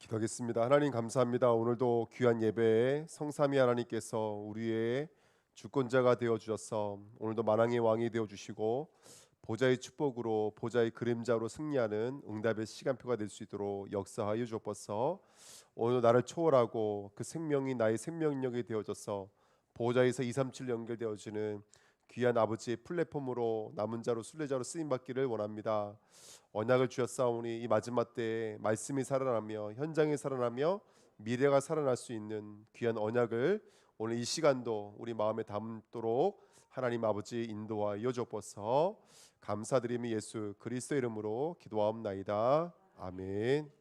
기도하겠습니다. 하나님 감사합니다. 오늘도 귀한 예배에 성삼위 하나님께서 우리의 주권자가 되어 주셔서 오늘도 만왕의 왕이 되어 주시고 보좌의 축복으로 보좌의 그림자로 승리하는 응답의 시간표가 될 수 있도록 역사하여 주옵소서. 오늘 나를 초월하고 그 생명이 나의 생명력이 되어져서 보좌에서 237 연결되어지는 귀한 아버지의 플랫폼으로 남은 자로 순례자로 쓰임 받기를 원합니다. 언약을 주셨사오니 이 마지막 때에 말씀이 살아나며 현장이 살아나며 미래가 살아날 수 있는 귀한 언약을 오늘 이 시간도 우리 마음에 담도록 하나님 아버지 인도하여 주옵소서. 감사드리며 예수 그리스도 이름으로 기도하옵나이다. 아멘.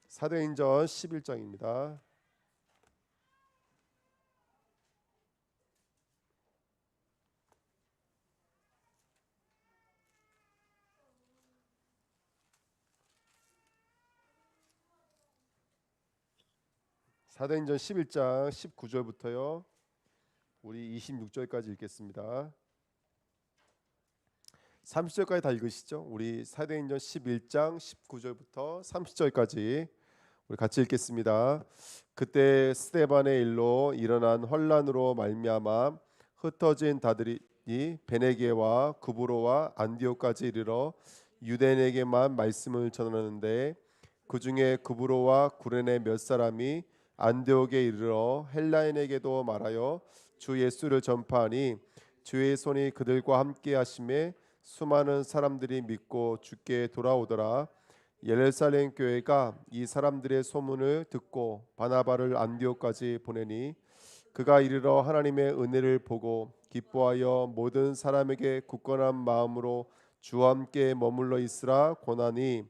사도행전 11장입니다. 사도행전 11장 19절부터요. 우리 26절까지 읽겠습니다. 30절까지 다 읽으시죠? 우리 사도행전 11장 19절부터 30절까지 우리 같이 읽겠습니다. 그때 스데반의 일로 일어난 환란으로 말미암아 흩어진 다들이 베네게와 구브로와 안디옥까지 이르러 유대인에게만 말씀을 전하는데 그 중에 구브로와 구레네 몇 사람이 안디옥에 이르러 헬라인에게도 말하여 주 예수를 전파하니 주의 손이 그들과 함께 하심에 수많은 사람들이 믿고 주께 돌아오더라. 예루살렘 교회가 이 사람들의 소문을 듣고 바나바를 안디옥까지 보내니 그가 이르러 하나님의 은혜를 보고 기뻐하여 모든 사람에게 굳건한 마음으로 주와 함께 머물러 있으라 권하니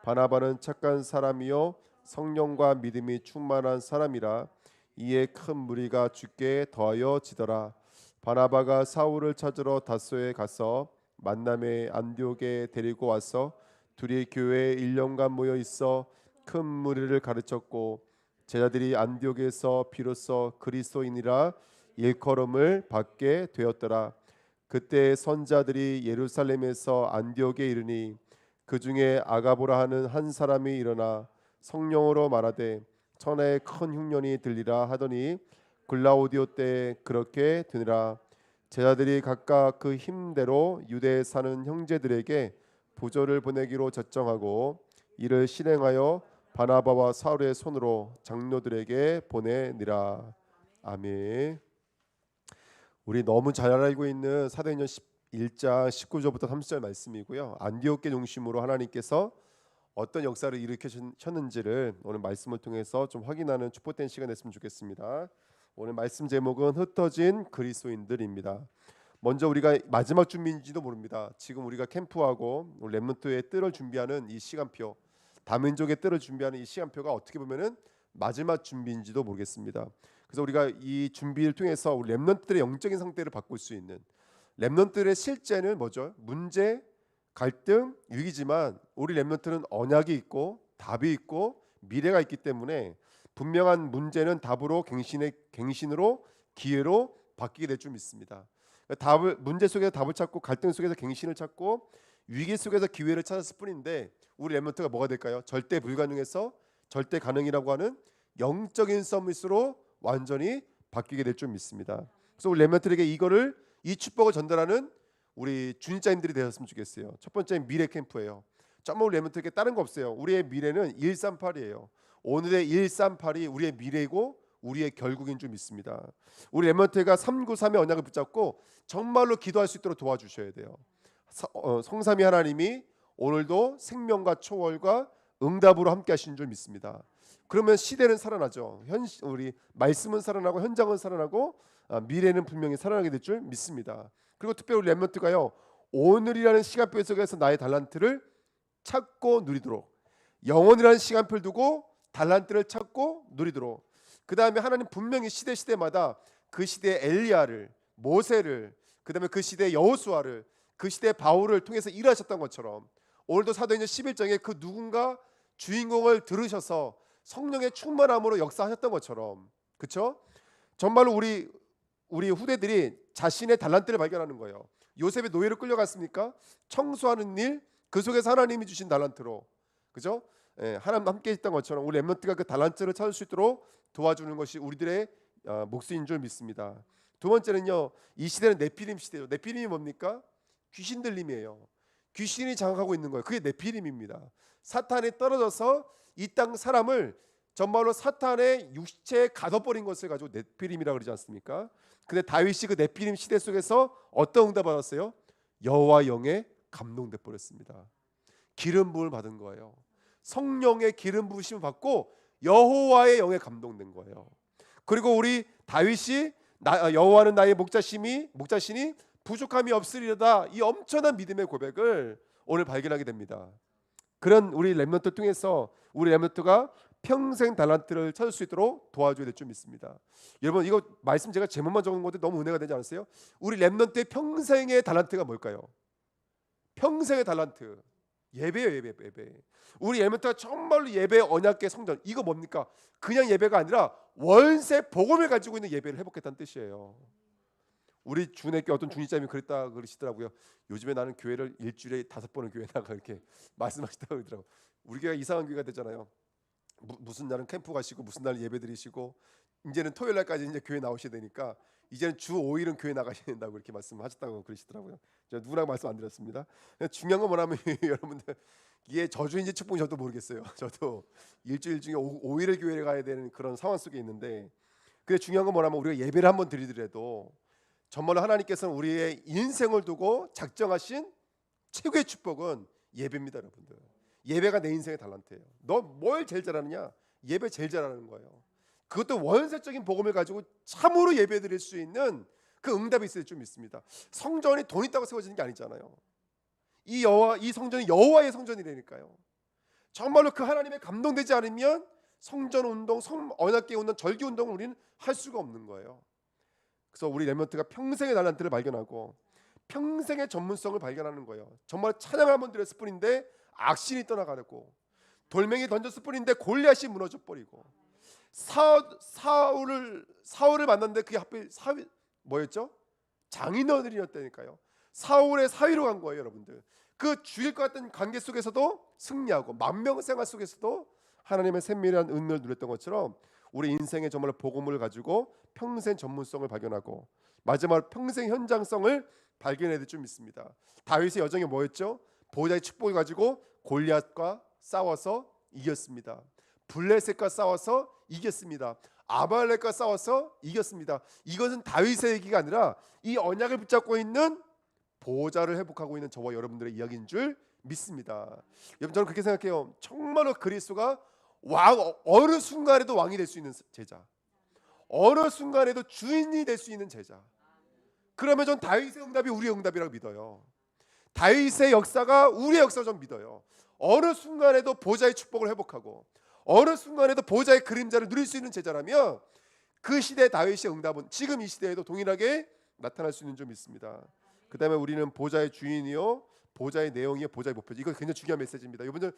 바나바는 착한 사람이요 성령과 믿음이 충만한 사람이라. 이에 큰 무리가 주께 더하여 지더라. 바나바가 사울을 찾으러 다소에 가서 만남에 안디옥에 데리고 와서 둘이 교회에 1년간 모여 있어 큰 무리를 가르쳤고 제자들이 안디옥에서 비로소 그리스도인이라 일컬음을 받게 되었더라. 그때 선자들이 예루살렘에서 안디옥에 이르니 그 중에 아가보라 하는 한 사람이 일어나 성령으로 말하되 천하에 큰 흉년이 들리라 하더니 글라우디오 때에 그렇게 되니라. 제자들이 각각 그 힘대로 유대에 사는 형제들에게 부조를 보내기로 작정하고 이를 실행하여 바나바와 사울의 손으로 장로들에게 보내니라. 아멘. 우리 너무 잘 알고 있는 사도행전 1장 19절부터 30절 말씀이고요. 안디옥계 중심으로 하나님께서 어떤 역사를 일으키셨는지를 오늘 말씀을 통해서 좀 확인하는 축복된 시간 됐으면 좋겠습니다. 오늘 말씀 제목은 흩어진 그리스도인들입니다. 먼저 우리가 마지막 준비인지도 모릅니다. 지금 우리가 캠프하고 렘넌트의 뜰을 준비하는 이 시간표, 다민족의 뜰을 준비하는 이 시간표가 어떻게 보면은 마지막 준비인지도 모르겠습니다. 그래서 우리가 이 준비를 통해서 우리 렘넌트들의 영적인 상태를 바꿀 수 있는, 렘넌트들의 실제는 뭐죠? 문제, 갈등, 위기지만 우리 렘넌트는 언약이 있고 답이 있고 미래가 있기 때문에 분명한 문제는 답으로 갱신으로 기회로 바뀌게 될 줄 믿습니다. 답을 문제 속에서 답을 찾고 갈등 속에서 갱신을 찾고 위기 속에서 기회를 찾았을 뿐인데 우리 렘넌트가 뭐가 될까요? 절대 불가능에서 절대 가능이라고 하는 영적인 서밋으로 완전히 바뀌게 될 줄 믿습니다. 그래서 우리 렘넌트에게 이 축복을 전달하는 우리 주님자님들이 되었으면 좋겠어요. 첫 번째 미래 캠프예요. 정말 우리 렘넌트에게 다른 거 없어요. 우리의 미래는 138이에요. 오늘의 138이 우리의 미래이고 우리의 결국인 줄 믿습니다. 우리 렘넌트가 393의 언약을 붙잡고 정말로 기도할 수 있도록 도와주셔야 돼요. 성삼위 하나님이 오늘도 생명과 초월과 응답으로 함께 하신 줄 믿습니다. 그러면 시대는 살아나죠. 우리 말씀은 살아나고 현장은 살아나고 미래는 분명히 살아나게 될 줄 믿습니다. 그리고 특별히 우리 렘넌트가요, 오늘이라는 시간표 속에서 나의 달란트를 찾고 누리도록, 영혼이라는 시간표를 두고 달란트를 찾고 누리도록. 그 다음에 하나님 분명히 시대마다 그 시대의 엘리야를, 모세를, 그 다음에 그 시대의 여호수아를, 그 시대의 바울을 통해서 일하셨던 것처럼 오늘도 사도행전 11장에 그 누군가 주인공을 들으셔서 성령의 충만함으로 역사하셨던 것처럼, 그렇죠? 정말로 우리 후대들이 자신의 달란트를 발견하는 거예요. 요셉의 노예로 끌려갔습니까? 청소하는 일, 그 속에서 하나님이 주신 달란트로, 그죠? 하나님 함께 있던 것처럼 우리 렘넌트가 그 달란트를 찾을 수 있도록 도와주는 것이 우리들의 몫인 줄 믿습니다. 두 번째는요, 이 시대는 네피림 시대예요. 네피림이 뭡니까? 귀신 들림이에요. 귀신이 장악하고 있는 거예요. 그게 네피림입니다. 사탄이 떨어져서 이 땅 사람을 정말로 사탄의 육체에 가둬버린 것을 가지고 네피림이라고 그러지 않습니까? 근데 다윗이 그 네피림 시대 속에서 어떤 응답 받았어요? 여호와 영에 감동돼 버렸습니다. 기름 부음을 받은 거예요. 성령의 기름 부으심을 받고 여호와의 영에 감동된 거예요. 그리고 우리 다윗이 여호와는 나의 목자시니 부족함이 없으리로다, 이 엄청난 믿음의 고백을 오늘 발견하게 됩니다. 그런 우리 렘넌트 통해서 우리 렘넌트가 평생 달란트를 찾을 수 있도록 도와줘야 될 줄 믿습니다. 여러분, 이거 말씀 제가 제목만 적은 건데 너무 은혜가 되지 않았어요? 우리 렘넌트의 평생의 달란트가 뭘까요? 평생의 달란트, 예배예요. 예배. 우리 렘넌트가 정말로 예배의 언약의 성전, 이거 뭡니까? 그냥 예배가 아니라 월세 복음을 가지고 있는 예배를 회복했다는 뜻이에요. 우리 주내교 어떤 중직자님이 그러시더라고요. 요즘에 나는 교회를 일주일에 5번은 교회 나가, 이렇게 말씀하시다고 그러더라고요. 우리 교회가 이상한 교회가 됐잖아요. 무슨 날은 캠프 가시고 무슨 날 예배 드리시고, 이제는 토요일 날까지 이제 교회 나오셔야 되니까 이제는 주 5일은 교회 나가셔야 된다고 이렇게 말씀하셨다고 그러시더라고요. 제가 누구랑 말씀 안 드렸습니다. 중요한 건 뭐냐면 여러분들, 이게 저주인지 축복인지 저도 모르겠어요. 저도 일주일 중에 5일을 교회를 가야 되는 그런 상황 속에 있는데, 그게 중요한 건 뭐냐면 우리가 예배를 한번 드리더라도 정말로 하나님께서는 우리의 인생을 두고 작정하신 최고의 축복은 예배입니다. 여러분들, 예배가 내 인생의 달란트예요. 너 뭘 제일 잘하느냐? 예배 제일 잘하는 거예요. 그것도 원세적인 복음을 가지고 참으로 예배 드릴 수 있는 그 응답이 있을 줄 믿습니다. 성전이 돈 있다고 세워지는 게 아니잖아요. 이 성전이 여호와의 성전이라니까요. 정말로 그 하나님의 감동되지 않으면 성전 운동, 언약궤 운동, 절기 운동을 우리는 할 수가 없는 거예요. 그래서 우리 렘넌트가 평생의 달란트를 발견하고 평생의 전문성을 발견하는 거예요. 정말 찬양을 한번 드렸을 뿐인데 악신이 떠나가고, 돌멩이 던졌을 뿐인데 골리앗이 무너져 버리고, 사울을 만났는데 그게 하필 뭐였죠? 장인어른이었다니까요. 사울의 사위로 간 거예요. 여러분들, 그 죽일 것 같은 관계 속에서도 승리하고, 만명 생활 속에서도 하나님의 샘밀한 은혜를 누렸던 것처럼 우리 인생의 정말 복음을 가지고 평생 전문성을 발견하고 마지막으로 평생 현장성을 발견해야 될 줄 믿습니다. 다윗의 여정이 뭐였죠? 보호자의 축복을 가지고 골리앗과 싸워서 이겼습니다. 블레셋과 싸워서 이겼습니다. 아말렉과 싸워서 이겼습니다. 이것은 다윗의 얘기가 아니라 이 언약을 붙잡고 있는 보호자를 회복하고 있는 저와 여러분들의 이야기인 줄 믿습니다. 여러분, 저는 그렇게 생각해요. 정말로 그리스도가 어느 순간에도 왕이 될 수 있는 제자, 어느 순간에도 주인이 될 수 있는 제자. 그러면 전 다윗의 응답이 우리의 응답이라고 믿어요. 다윗의 역사가 우리의 역사를 좀 믿어요. 어느 순간에도 보호자의 축복을 회복하고 어느 순간에도 보호자의 그림자를 누릴 수 있는 제자라면 그 시대의 다윗의 응답은 지금 이 시대에도 동일하게 나타날 수 있는 줄 믿습니다. 그 다음에 우리는 보호자의 주인이요, 보호자의 내용이요, 보호자의 목표죠. 이거 굉장히 중요한 메시지입니다. 여러분들,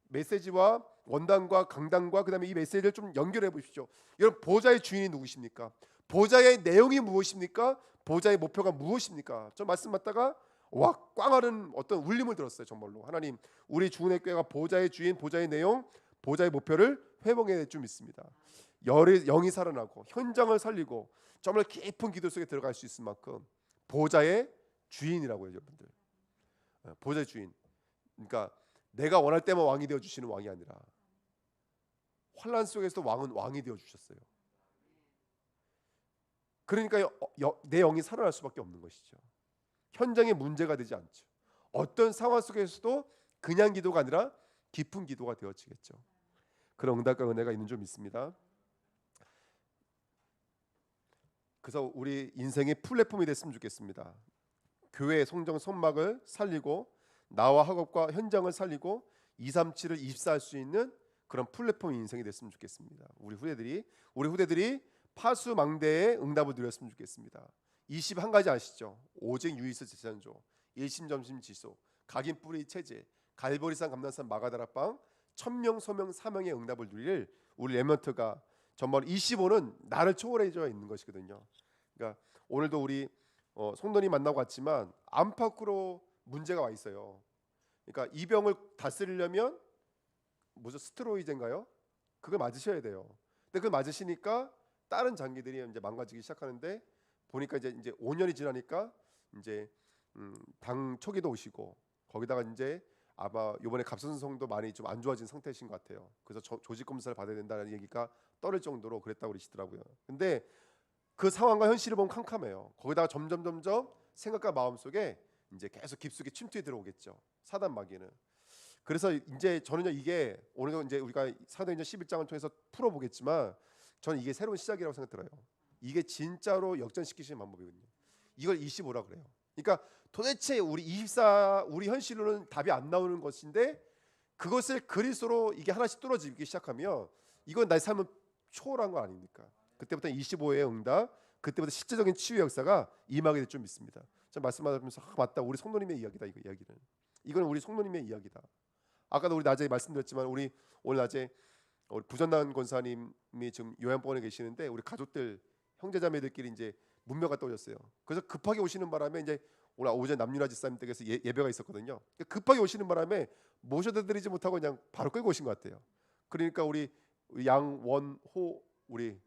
메시지와 원단과 강단과 그 다음에 이 메시지를 좀 연결해 보십시오. 여러분, 보호자의 주인이 누구십니까? 보호자의 내용이 무엇입니까? 보호자의 목표가 무엇입니까? 저 말씀 받다가 와, 꽝하는 어떤 울림을 들었어요. 정말로 하나님, 우리 주은혜교회가 보호자의 주인, 보호자의 내용, 보호자의 목표를 회복해야 될 줄 믿습니다. 영이 살아나고 현장을 살리고 정말 깊은 기도 속에 들어갈 수 있을 만큼 보호자의 주인이라고요. 여러분들, 보호자의 주인, 그러니까 내가 원할 때만 왕이 되어 주시는 왕이 아니라 환난 속에서도 왕은 왕이 되어 주셨어요. 그러니까 내 영이 살아날 수밖에 없는 것이죠. 현장에 문제가 되지 않죠. 어떤 상황 속에서도 그냥 기도가 아니라 깊은 기도가 되어지겠죠. 그런 응답과 은혜가 있는 줄 믿습니다. 그래서 우리 인생의 플랫폼이 됐으면 좋겠습니다. 교회의 성정 선막을 살리고 나와 학업과 현장을 살리고 237을 입사할 수 있는 그런 플랫폼 인생이 됐으면 좋겠습니다. 우리 후대들이 파수망대의 응답을 누렸으면 좋겠습니다. 21가지 아시죠? 오직 유이스 제찬조, 일심점심 지소, 각인 뿌리 체제, 갈보리산 감난산 마가다락방, 천명 소명 사명의 응답을 누릴 우리 렘넌트가 정말 25는 나를 초월해져 있는 것이거든요. 그러니까 오늘도 우리 성도님 만나고 왔지만 안팎으로 문제가 와 있어요. 그러니까 이 병을 다스리려면 뭐죠? 스테로이드인가요? 그걸 맞으셔야 돼요. 근데 그걸 맞으시니까 다른 장기들이 이제 망가지기 시작하는데 보니까 이제 5년이 지나니까 이제 당 초기도 오시고 거기다가 이제 아마 이번에 갑상선도 많이 좀 안 좋아진 상태이신 것 같아요. 그래서 조직 검사를 받아야 된다는 얘기가 떠를 정도로 그랬다고 그러시더라고요. 근데 그 상황과 현실을 보면 캄캄해요. 거기다가 점점 생각과 마음 속에 이제 계속 깊숙이 침투해 들어오겠죠. 사단 마귀는. 그래서 이제 저는요 이게 오늘 이제 우리가 사도행전 11장을 통해서 풀어보겠지만 저는 이게 새로운 시작이라고 생각 들어요. 이게 진짜로 역전시키시는 방법이거든요. 이걸 25라 그래요. 그러니까 도대체 우리 24 우리 현실로는 답이 안 나오는 것인데 그것을 그리스도로 이게 하나씩 뚫어지기 시작하면 이건 나의 삶은 초월한 거 아닙니까? 그때부터 25의 응답, 그때부터 실제적인 치유 역사가 임하게 될 줄 믿습니다. 제가 말씀하면서 맞다, 우리 성도님의 이야기다. 이거 이야기는 이건 우리 성도님의 이야기다. 아까도 우리 낮에 말씀드렸지만 우리 오늘 낮에 우리 부전난 권사님이 지금 요양병원에 계시는데 우리 가족들 형제자매들끼리 이제 문명가 떠오셨어요. 그래서 급하게 오시는 바람에 이제 오늘 오전 남윤아 집사님 댁에서 예배가 있었거든요. 급하게 오시는 바람에 모셔드리지 못하고 그냥 바로 끌고 오신 것 같아요. 그러니까 우리 양원호 우리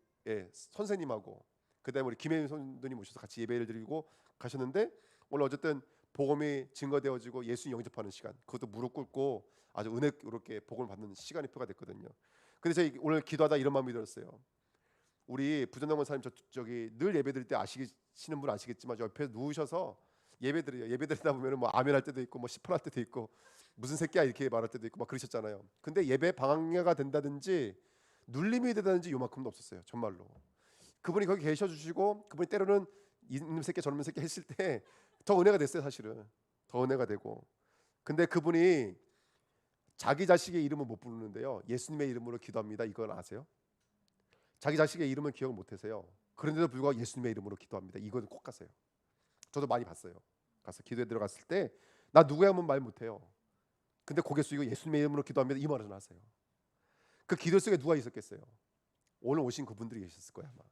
선생님하고 그다음에 우리 김혜윤 선생님 오셔서 같이 예배를 드리고 가셨는데 오늘 어쨌든 복음이 증거되어지고 예수님 영접하는 시간, 그것도 무릎 꿇고 아주 은혜롭게 복음을 받는 시간이 표가 됐거든요. 근데 제가 오늘 기도하다 이런 마음이 들었어요. 우리 부전남 권사님 저기 늘 예배드릴 때 아시는 분 아시겠지만 옆에 누우셔서 예배드려요. 예배드리다 보면은 뭐 아멘할 때도 있고 뭐 시퍼할 때도 있고 무슨 새끼야 이렇게 말할 때도 있고 막 그러셨잖아요. 근데 예배 방해가 된다든지 눌림이 되다든지 요만큼도 없었어요. 정말로. 그분이 거기 계셔 주시고 그분이 때로는 이놈 새끼 저놈 새끼 했을 때 더 은혜가 됐어요. 사실은 더 은혜가 되고. 근데 그분이 자기 자식의 이름은 못 부르는데요, 예수님의 이름으로 기도합니다. 이건 아세요? 자기 자식의 이름은 기억을 못하세요. 그런데도 불구하고 예수님의 이름으로 기도합니다. 이건 꼭 가세요. 저도 많이 봤어요. 가서 기도에 들어갔을 때 나 누구야 하면 말 못해요. 근데 고개 숙이고 예수님의 이름으로 기도합니다. 이 말을 하세요. 그 기도 속에 누가 있었겠어요? 오늘 오신 그분들이 계셨을 거야 아마.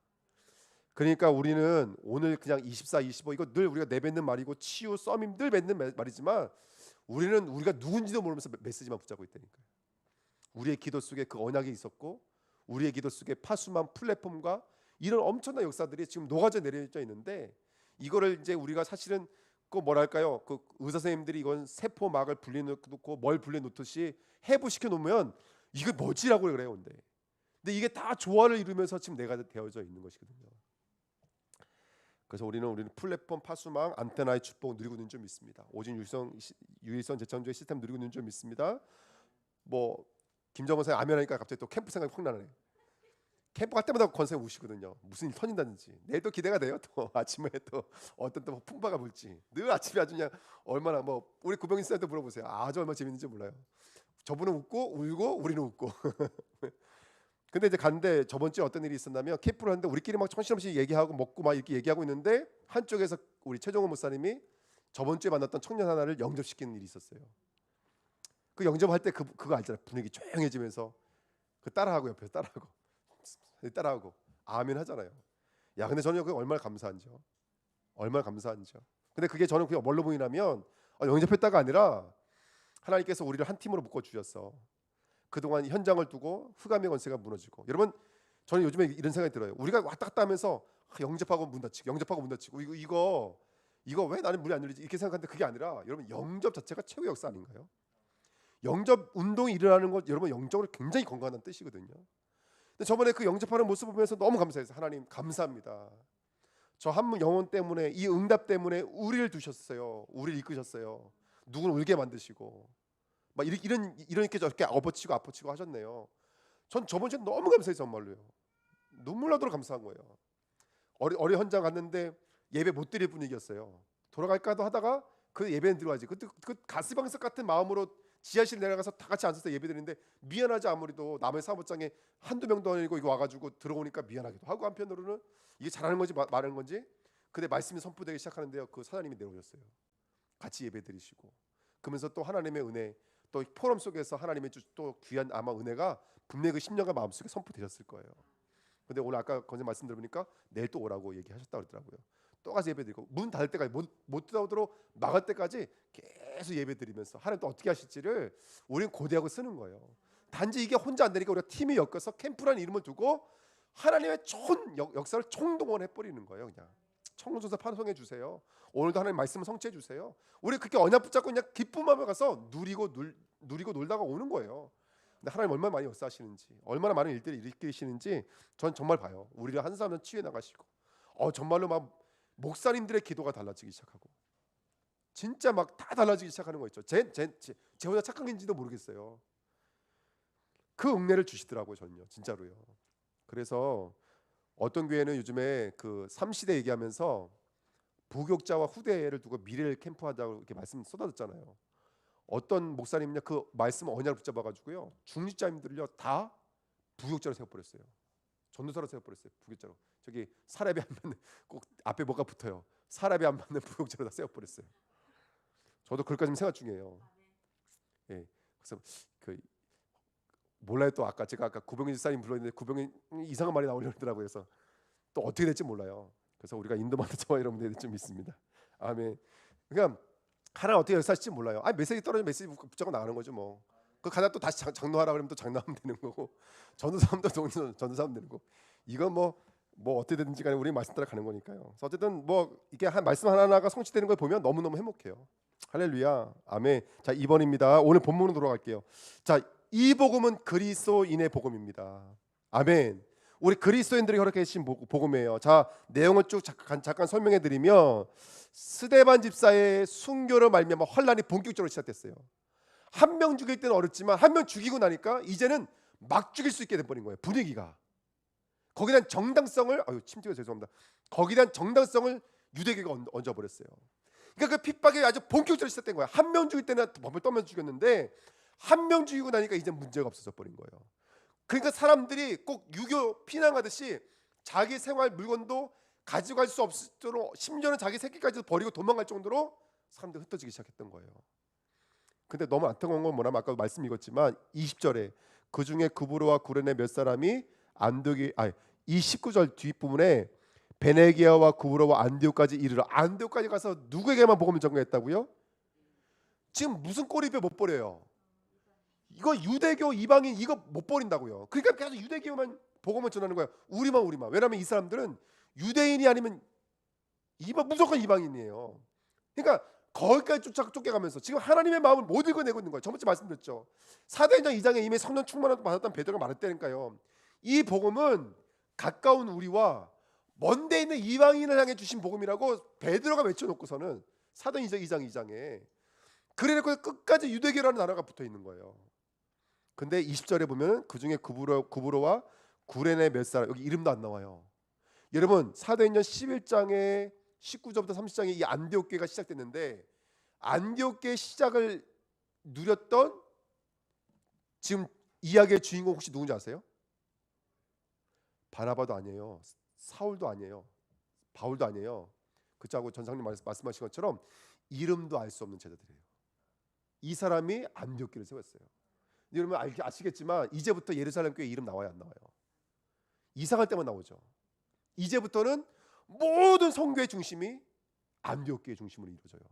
그러니까 우리는 오늘 그냥 24, 25 이거 늘 우리가 내뱉는 말이고 치유, 써밈 늘 뱉는 말이지만 우리는 우리가 누군지도 모르면서 메시지만 붙잡고 있다니까요. 우리의 기도 속에 그 언약이 있었고 우리의 기도 속에 파수만 플랫폼과 이런 엄청난 역사들이 지금 녹아져 내려져 있는데 이거를 이제 우리가 사실은 그 뭐랄까요, 그 의사 선생님들이 이건 세포막을 분리놓고 뭘 분리놓듯이 해부시켜 놓으면 이게 뭐지라고 그래요. 근데 이게 다 조화를 이루면서 지금 내가 되어져 있는 것이거든요. 그래서 우리는 플랫폼 파수망 안테나의 축복을 누리고 있는 줄 믿습니다. 오직 유일선 재창조의 시스템 누리고 있는 줄 믿습니다. 뭐 김정은 선생 아멘하니까 갑자기 또 캠프 생각이 확 나네. 캠프 갈 때마다 권사님 우시거든요. 무슨 일 터진다든지. 내일 또 기대가 돼요. 또 아침에 또 어떤 또 풍파가 불지. 늘 아침에 아주 그냥 얼마나 뭐 우리 구병인 선생님한테 물어보세요. 아주 얼마나 재밌는지 몰라요. 저분은 웃고 울고 우리는 웃고. 근데 이제 간데 저번 주에 어떤 일이 있었냐면 캠프를 하는데 우리끼리 막 정신없이 얘기하고 먹고 막 이렇게 얘기하고 있는데 한쪽에서 우리 최종원 목사님이 저번 주에 만났던 청년 하나를 영접시키는 일이 있었어요. 그 영접할 때 그거 알잖아요. 분위기 조용해지면서 그 따라하고 옆에서 따라하고 아멘 하잖아요. 야, 근데 저는 그게 얼마나 감사한지요. 얼마나 감사한지요. 근데 그게 저는 그게 뭘로 보이냐면 영접했다가 아니라 하나님께서 우리를 한 팀으로 묶어 주셨어. 그동안 현장을 두고 흑암의 권세가 무너지고. 여러분 저는 요즘에 이런 생각이 들어요. 우리가 왔다 갔다 하면서 영접하고 문 닫히고 영접하고 문 닫히고 이거 왜 나는 문이 안 열리지 이렇게 생각하는데 그게 아니라 여러분 영접 자체가 최고의 역사 아닌가요? 영접 운동이 일어나는 것 여러분 영적으로 굉장히 건강한 뜻이거든요. 근데 저번에 그 영접하는 모습을 보면서 너무 감사해서 하나님 감사합니다. 저 한 분 영혼 때문에 이 응답 때문에 우리를 두셨어요. 우리를 이끄셨어요. 누구를 울게 만드시고 막 이렇게 저렇게 엎어치고 아퍼치고 하셨네요. 전 저번 주에 너무 감사해요. 정말로요. 눈물 나도록 감사한 거예요. 어려 현장 갔는데 예배 못 드릴 분위기였어요. 돌아갈까도 하다가 그 예배는 들어가지. 그 가스방석 같은 마음으로 지하실 내려가서 다 같이 앉아서 예배 드리는데 미안하지 아무리도 남의 사무장에 한두 명도 아니고 이거 와가지고 들어오니까 미안하기도 하고 한편으로는 이게 잘하는 건지 말하는 건지. 근데 말씀이 선포되기 시작하는데요. 그 사장님이 내려오셨어요. 같이 예배 드리시고 그러면서 또 하나님의 은혜 또 포럼 속에서 하나님의 또 귀한 아마 은혜가 분명히 그 10년간 마음속에 선포되셨을 거예요. 근데 오늘 아까 건재 말씀 들으니까 내일 또 오라고 얘기하셨다고 그러더라고요. 또 가서 예배드리고 문 닫을 때까지 못 들어오도록 막을 때까지 계속 예배드리면서 하나님 또 어떻게 하실지를 우리는 고대하고 쓰는 거예요. 단지 이게 혼자 안 되니까 우리가 팀이 엮여서 캠프라는 이름을 두고 하나님의 좋은 역사를 총동원해 버리는 거예요. 그냥 청소서 파송해 주세요. 오늘도 하나님 말씀을 성취해 주세요. 우리 그렇게 언약 붙잡고 그냥 기쁨하며 가서 누리고 놀다가 오는 거예요. 근데 하나님 얼마나 많이 역사하시는지, 얼마나 많은 일들을 일으키시는지 전 정말 봐요. 우리를 한 사람은 치유해 나가시고, 정말로 막 목사님들의 기도가 달라지기 시작하고, 진짜 막 다 달라지기 시작하는 거 있죠. 제 혼자 착한 건지도 모르겠어요. 그 은혜를 주시더라고요, 저는요, 진짜로요. 그래서 어떤 교회는 요즘에 그 3시대 얘기하면서 부교육자와 후대를 두고 미래를 캠프하자고 이렇게 말씀 쏟아졌잖아요. 어떤 목사님이냐 그 말씀 언약을 붙잡아가지고요, 중직자님들을요 다 부교육자로 세워버렸어요. 전도사로 세워버렸어요. 부교육자로. 저기 사례비 안 받는, 꼭 앞에 뭐가 붙어요. 사례비 안 받는 부교육자로 다 세워버렸어요. 저도 그럴까 좀 생각 중이에요. 예, 그래서 그 몰라요. 또 제가 아까 구병인 집사님 불렀는데 구병인 이상한 말이 나오려고 하더라고요. 그래서 또 어떻게 될지 몰라요. 그래서 우리가 인도만도 저와 여러분들이 좀 있습니다. 아멘. 그러니까 하나님 어떻게 역사하실지 몰라요. 메시지 떨어지면 메시지 붙잡고 나가는 거죠 뭐. 그 가다 또 다시 장로하라 그러면 또 장로하면 되는 거고, 전도사하면 또 전도사하면 되는 거고. 이건 뭐 어떻게 되든지 간에 우리 말씀 따라 가는 거니까요. 그래서 어쨌든 뭐 이게 한 말씀 하나하나가 성취되는 걸 보면 너무너무 행복해요. 할렐루야. 아멘. 자, 2번입니다. 오늘 본문으로 돌아갈게요. 자, 이 복음은 그리스도인의 복음입니다. 아멘. 우리 그리스도인들이 허락해 주신 복음이에요. 자, 내용을 쭉 잠깐 설명해 드리면, 스데반 집사의 순교로 말미암아 환란이 본격적으로 시작됐어요. 한 명 죽일 때는 어렵지만 한 명 죽이고 나니까 이제는 막 죽일 수 있게 돼버린 거예요. 분위기가. 거기에 대한 정당성을, 침튀가 죄송합니다. 거기에 대한 정당성을 유대교가 얹어버렸어요. 그러니까 그 핍박이 아주 본격적으로 시작된 거야. 한 명 죽일 때는 범을 떠면서 죽였는데 한 명 죽이고 나니까 이제 문제가 없어져 버린 거예요. 그러니까 사람들이 꼭 유교 피난하듯이 자기 생활 물건도 가져갈 수 없도록, 심지어는 자기 새끼까지도 버리고 도망갈 정도로 사람들이 흩어지기 시작했던 거예요. 근데 너무 안타까운 건 뭐냐면, 아까 말씀 읽었지만 20절에 그 중에 구브로와 구레네 몇 사람이 이 19절 뒷부분에 베네기아와 구브로와 안디옥까지 이르러, 안디옥까지 가서 누구에게만 복음을 전가했다고요? 지금 무슨 꼬리배 못 버려요. 이거 유대교 이방인 이거 못 버린다고요. 그러니까 계속 유대교만 복음을 전하는 거예요. 우리만. 왜냐하면 이 사람들은 유대인이 아니면 무조건 이방인이에요. 그러니까 거기까지 쫓겨가면서 지금 하나님의 마음을 못 읽어내고 있는 거예요. 저번주에 말씀드렸죠. 사도행전 2장에 이미 성령 충만함을 받았던 베드로가 말했다니까요. 이 복음은 가까운 우리와 먼데 있는 이방인을 향해 주신 복음이라고 베드로가 외쳐놓고서는 사도행전 2장에 그래놓고 끝까지 유대교라는 단어가 붙어있는 거예요. 근데 20절에 보면 그 중에 구브로와 구레네 몇 사람, 여기 이름도 안 나와요. 여러분, 사도행전 11장에 19절부터 30장에 이 안디옥 교회가 시작됐는데, 안디옥 교회 시작을 누렸던 지금 이야기의 주인공 혹시 누군지 아세요? 바나바도 아니에요. 사울도 아니에요. 바울도 아니에요. 그렇다고 전상님 말씀하신 것처럼 이름도 알 수 없는 제자들이에요. 이 사람이 안디옥 교회를 세웠어요. 여러분 아시겠지만 이제부터 예루살렘 교회 이름 나와요, 안 나와요? 이상할 때만 나오죠. 이제부터는 모든 성교의 중심이 안디옥 교회 중심으로 이루어져요.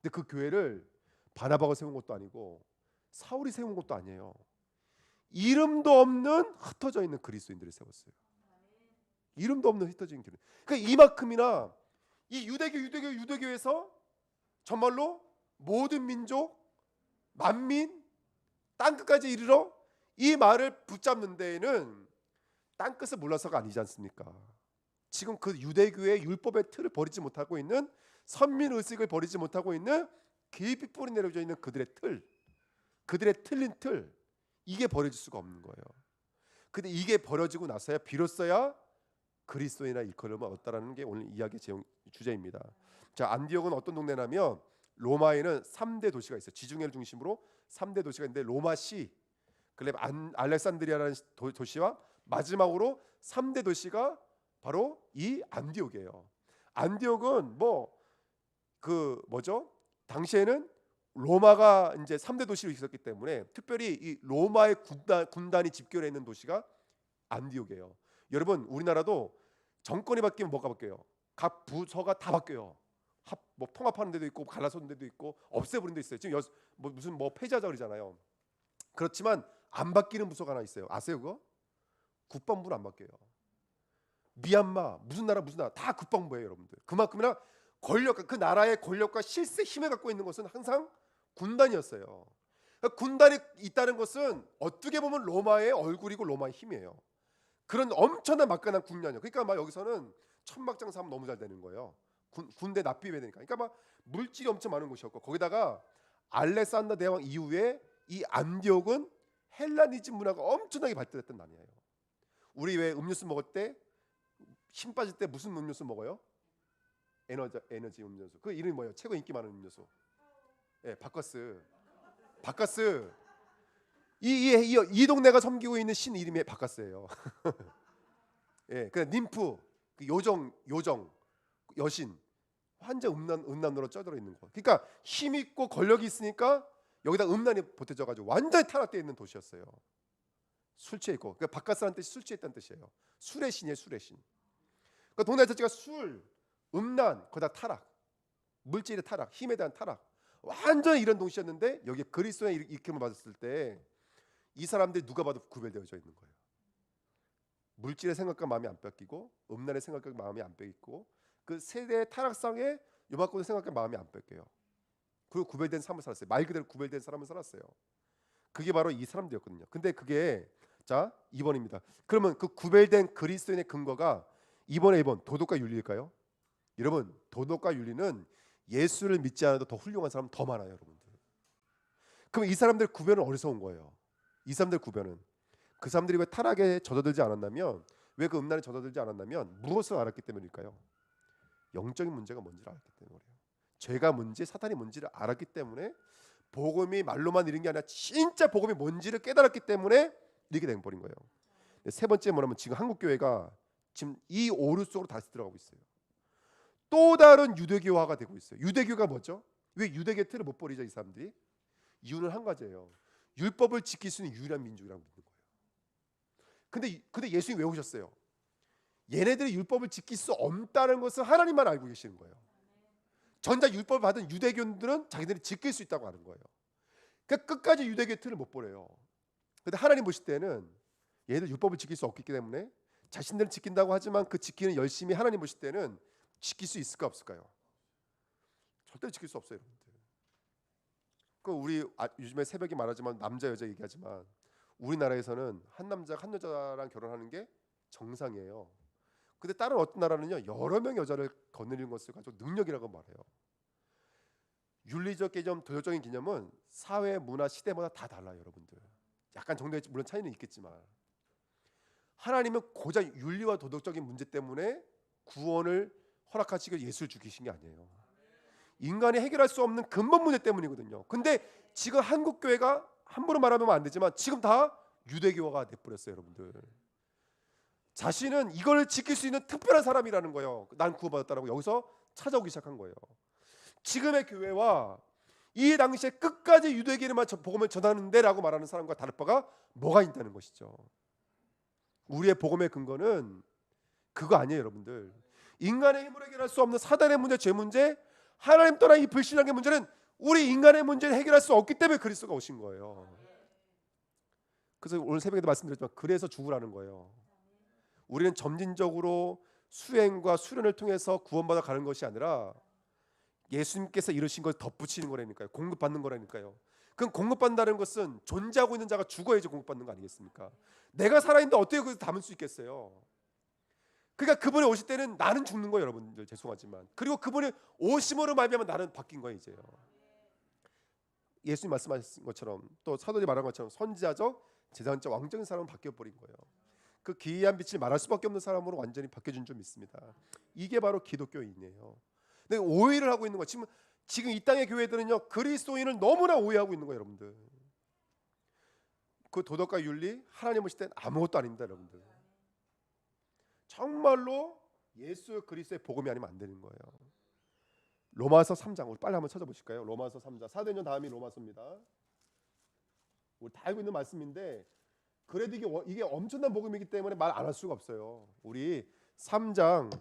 근데 그 교회를 바나바가 세운 것도 아니고 사울이 세운 것도 아니에요. 이름도 없는 흩어져 있는 그리스도인들이 세웠어요. 이름도 없는 흩어진 교회. 그러니까 이만큼이나 이 유대교에서 정말로 모든 민족, 만민, 땅끝까지 이르러 이 말을 붙잡는 데에는 땅끝을 몰라서가 아니지 않습니까? 지금 그 유대교의 율법의 틀을 버리지 못하고 있는, 선민의식을 버리지 못하고 있는, 깊이 뿌리 내려져 있는 그들의 틀린 틀, 이게 버려질 수가 없는 거예요. 근데 이게 버려지고 나서야 비로소야 그리스도인이나 일컬음을 얻었다라는 게 오늘 이야기의 주제입니다. 자, 안디옥은 어떤 동네냐면 로마에는 3대 도시가 있어요. 지중해를 중심으로 3대 도시가 있는데 로마시, 알렉산드리아라는 도시와 마지막으로 3대 도시가 바로 이 안디옥이에요. 안디옥은 당시에는 로마가 이제 3대 도시로 있었기 때문에 특별히 이 로마의 군단이 집결해 있는 도시가 안디옥이에요. 여러분, 우리나라도 정권이 바뀌면 뭐가 바뀌어요? 각 부서가 다 바뀌어요. 통합하는 데도 있고 갈라서는 데도 있고 없애버린 데 있어요. 지금 무슨 폐지하자 그러잖아요. 그렇지만 안 바뀌는 부서가 하나 있어요. 아세요 그거? 국방부는 안 바뀌어요. 미얀마 무슨 나라 다 국방부예요 여러분들. 그만큼이나 권력과 그 나라의 권력과 실세 힘을 갖고 있는 것은 항상 군단이었어요. 그러니까 군단이 있다는 것은 어떻게 보면 로마의 얼굴이고 로마의 힘이에요. 그런 엄청난 막강한 군단이요. 그러니까 막 여기서는 천막장사하면 너무 잘 되는 거예요. 군대 납비해야 되니까. 그러니까 막 물질이 엄청 많은 곳이었고, 거기다가 알렉산더 대왕 이후에 이 안디옥은 헬라니즘 문화가 엄청나게 발달했던 나라예요. 우리 왜 음료수 먹을 때 힘 빠질 때 무슨 음료수 먹어요? 에너지 음료수. 그 이름이 뭐예요? 최고 인기 많은 음료수. 예, 바커스. 이 동네가 섬기고 있는 신 이름이 바커스예요. 예, 그 님프, 그 요정, 여신, 완전 음란으로 쪄들어 있는 거. 그러니까 힘 있고 권력이 있으니까 여기다 음란이 보태져가지고 완전히 타락되어 있는 도시였어요. 술 취해 있고. 그러니까 바커스라는 뜻이 술 취했다는 뜻이에요. 술의 신이에요, 술의 신. 그러니까 동네 자체가 술, 음란, 거기다 타락, 물질의 타락, 힘에 대한 타락, 완전히 이런 도시였는데 여기 그리스도의 일으킴을 받았을 때 이 사람들이 누가 봐도 구별되어져 있는 거예요. 물질의 생각과 마음이 안 뺏기고, 음란의 생각과 마음이 안 뺏기고, 그 세대의 타락상에 요만큼의 생각과 마음이 안 뺏겨요. 그리고 구별된 삶을 살았어요. 말 그대로 구별된 사람을 살았어요. 그게 바로 이 사람들이었거든요. 근데 그게 자 2번입니다. 그러면 그 구별된 그리스도인의 근거가 2번 도덕과 윤리일까요? 여러분, 도덕과 윤리는 예수를 믿지 않아도 더 훌륭한 사람 더 많아요, 여러분들. 그럼 이 사람들 구별은 어디서 온 거예요? 이 사람들 구별은 그 사람들이 왜 타락에 젖어들지 않았냐면, 왜 그 음란에 젖어들지 않았냐면 무엇을 알았기 때문일까요? 영적인 문제가 뭔지를 알았기 때문에 그래요. 죄가 뭔지 사탄이 뭔지를 알았기 때문에, 복음이 말로만 이런 게 아니라 진짜 복음이 뭔지를 깨달았기 때문에 이렇게 된 버린 거예요. 세 번째 뭐냐면 지금 한국 교회가 지금 이 오류 속으로 다시 들어가고 있어요. 또 다른 유대교화가 되고 있어요. 유대교가 뭐죠? 왜 유대교 틀을 못 버리죠 이 사람들이? 이유는 한 가지예요. 율법을 지킬 수 있는 유일한 민족이라고 믿는 거예요. 근데 예수님이 왜 오셨어요? 얘네들이 율법을 지킬 수 없다는 것을 하나님만 알고 계시는 거예요. 전자 율법을 받은 유대교인들은 자기들이 지킬 수 있다고 하는 거예요. 그러니까 끝까지 유대교의 틀을 못 버려요. 근데 하나님 보실 때는 얘네들 율법을 지킬 수 없기 때문에 자신들은 지킨다고 하지만 그 지키는 열심히 하나님 보실 때는 지킬 수 있을까 없을까요? 절대 지킬 수 없어요, 여러분들. 그 우리 요즘에 새벽에 말하지만 남자 여자 얘기하지만 우리나라에서는 한 남자가 한 여자랑 결혼하는 게 정상이에요. 근데 다른 어떤 나라는요 여러 명 여자를 거느리는 것을 가지고 능력이라고 말해요. 윤리적 개념, 도덕적인 개념은 사회, 문화, 시대마다 다 달라요, 여러분들. 약간 정도의 물론 차이는 있겠지만 하나님은 고작 윤리와 도덕적인 문제 때문에 구원을 허락하시고 예수를 죽이신 게 아니에요. 인간이 해결할 수 없는 근본 문제 때문이거든요. 근데 지금 한국 교회가 함부로 말하면 안 되지만 지금 다 유대교화가 돼버렸어요, 여러분들. 자신은 이걸 지킬 수 있는 특별한 사람이라는 거예요. 난 구원받았다라고 여기서 찾아오기 시작한 거예요. 지금의 교회와 이 당시에 끝까지 유대교에만 복음을 전하는데라고 말하는 사람과 다를 바가 뭐가 있다는 것이죠. 우리의 복음의 근거는 그거 아니에요, 여러분들. 인간의 힘으로 해결할 수 없는 사단의 문제, 죄 문제, 하나님 떠난 이 불신앙의 문제는 우리 인간의 문제를 해결할 수 없기 때문에 그리스도가 오신 거예요. 그래서 오늘 새벽에도 말씀드렸지만 그래서 죽으라는 거예요. 우리는 점진적으로 수행과 수련을 통해서 구원받아 가는 것이 아니라 예수님께서 이루신 걸 덧붙이는 거라니까요. 공급받는 거라니까요. 그럼 공급받는다는 것은 존재하고 있는 자가 죽어야지 공급받는 거 아니겠습니까? 내가 살아있는데 어떻게 그걸 담을 수 있겠어요? 그러니까 그분이 오실 때는 나는 죽는 거예요, 여러분들. 죄송하지만. 그리고 그분이 오심으로 말미암아 나는 바뀐 거예요, 이제요. 예수님 말씀하신 것처럼 또 사도들이 말한 것처럼 선지자적, 제사장적, 왕적인 사람은 바뀌어 버린 거예요. 그 기이한 빛을 말할 수밖에 없는 사람으로 완전히 바뀌어진 줄 믿습니다. 이게 바로 기독교인이에요. 근데 오해를 하고 있는 거 지금 이 땅의 교회들은요 그리스도인을 너무나 오해하고 있는 거예요, 여러분들. 그 도덕과 윤리 하나님 오실 땐 아무것도 아닙니다, 여러분들. 정말로 예수 그리스도의 복음이 아니면 안 되는 거예요. 로마서 3장 우리 빨리 한번 찾아보실까요? 로마서 3장 사도행전 다음이 로마서입니다. 우리 다 알고 있는 말씀인데 그래도 이게 엄청난 복음이기 때문에 말 안 할 수가 없어요. 우리 3장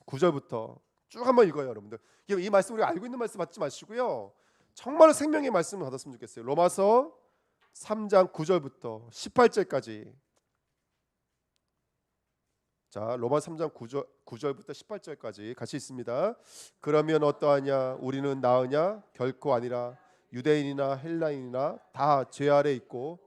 9절부터 쭉 한번 읽어요, 여러분들. 이 말씀 우리가 알고 있는 말씀 받지 마시고요. 정말 생명의 말씀을 받았으면 좋겠어요. 로마서 3장 9절부터 18절까지. 자, 로마 3장 9절부터 18절까지 같이 있습니다. 그러면 어떠하냐? 우리는 나으냐? 결코 아니라 유대인이나 헬라인이나 다 죄 아래 있고